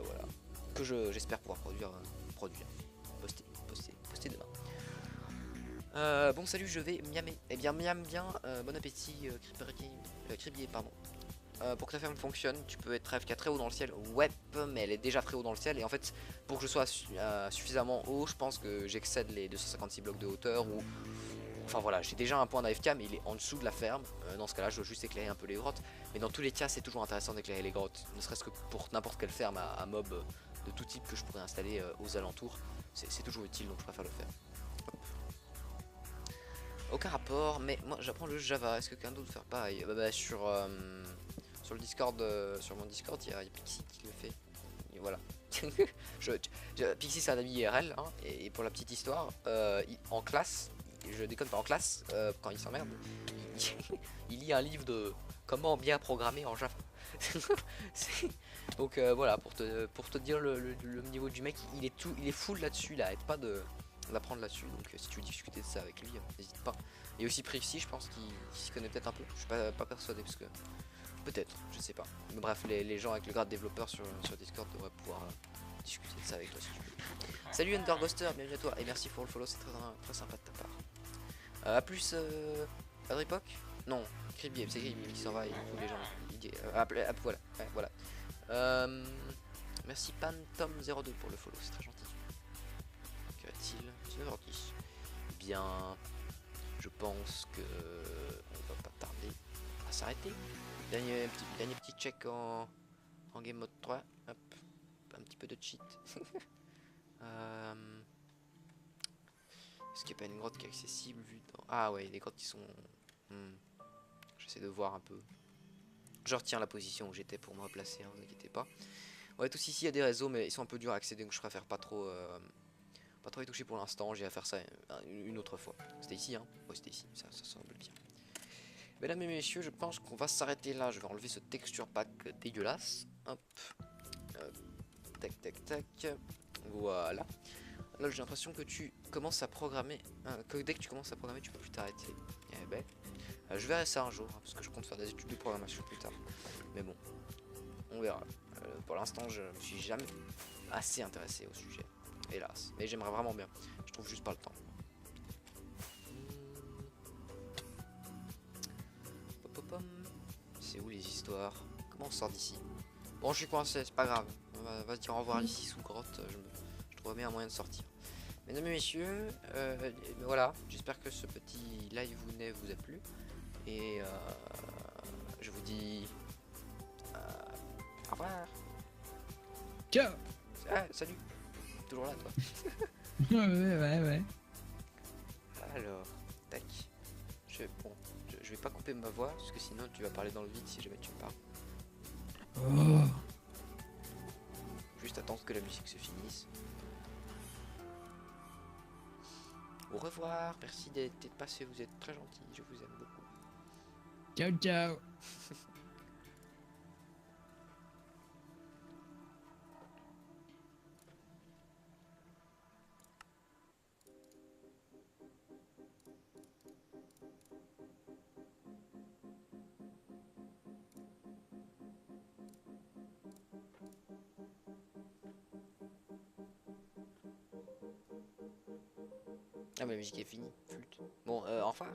Que j'espère pouvoir produire. Poster demain. Bon salut, je vais miamer. Eh bien miam bien, bon appétit Cribier, pardon. Pour que ta ferme fonctionne, tu peux être AFK très haut dans le ciel. Ouais, mais elle est déjà très haut dans le ciel. Et en fait, pour que je sois suffisamment haut, je pense que j'excède les 256 blocs de hauteur. Ou enfin voilà, j'ai déjà un point d'AFK, mais il est en dessous de la ferme. Dans ce cas-là, je dois juste éclairer un peu les grottes. Mais dans tous les cas, c'est toujours intéressant d'éclairer les grottes. Ne serait-ce que pour n'importe quelle ferme à mob de tout type que je pourrais installer aux alentours. C'est toujours utile, donc je préfère le faire. Hop. Aucun rapport, mais moi j'apprends le Java. Est-ce que quelqu'un d'autre faire pareil? Sur le Discord, sur mon Discord, il y a Pixie qui le fait. Et voilà. Pixie c'est un ami IRL, hein, et pour la petite histoire, en classe, je déconne pas, en classe, quand il s'emmerde, il lit un livre de comment bien programmer en Java. Donc voilà, pour te dire le niveau du mec, il est full là-dessus, il arrête pas d'apprendre là-dessus. Donc si tu veux discuter de ça avec lui, n'hésite pas. Et aussi Prixie, je pense qu'il s'y connaît peut-être un peu. Je suis pas persuadé parce que peut-être, je sais pas. Mais bref, les gens avec le grade développeur sur Discord devraient pouvoir discuter de ça avec toi si tu veux. Salut Underghoster, bienvenue à toi et merci pour le follow, c'est très sympa de ta part. A plus Adripoc. Non, Cribier, c'est Cribier qui s'en va, il faut les gens. Voilà, ouais, voilà. Merci Pantom02 pour le follow, c'est très gentil. Que a-t-il? 19h10. Bien, je pense que on va pas tarder à s'arrêter. Dernier petit check en game mode 3. Hop, un petit peu de cheat. Est-ce qu'il n'y a pas une grotte qui est accessible vu dans... Ah ouais, des grottes qui sont... J'essaie de voir un peu. Je retiens la position où j'étais pour me replacer, hein, ne vous inquiétez pas. Ouais, tous ici il y a des réseaux, mais ils sont un peu durs à accéder, donc je préfère pas trop y toucher pour l'instant. J'ai à faire ça une autre fois. C'était ici, hein? Ouais, c'était ici, ça semble bien. Mesdames et messieurs, je pense qu'on va s'arrêter là. Je vais enlever ce texture pack dégueulasse. Hop, hop, tac, tac, tac. Voilà. Là, j'ai l'impression que tu commences à programmer. Que dès que tu commences à programmer, tu peux plus t'arrêter. Eh ben, je verrai ça un jour, hein, parce que je compte faire des études de programmation plus tard. Mais bon, on verra. Pour l'instant, je me suis jamais assez intéressé au sujet, hélas. Mais j'aimerais vraiment bien. Je trouve juste pas le temps. C'est où les histoires? Comment on sort d'ici? Bon, je suis coincé, c'est pas grave. On va se dire au revoir ici sous grotte. Je trouve bien un moyen de sortir. Mesdames et messieurs, voilà. J'espère que ce petit live vous a plu. Et je vous dis au revoir. Ciao. Ah, salut. Toujours là, toi. Ouais. Alors, tac. Bon, je vais pas couper ma voix parce que sinon tu vas parler dans le vide si jamais tu me parles. Oh. Juste attendre que la musique se finisse. Au revoir, merci d'être passé, vous êtes très gentil, je vous aime beaucoup. Ciao. Ah, ma musique est finie, flûte. Bon, enfin.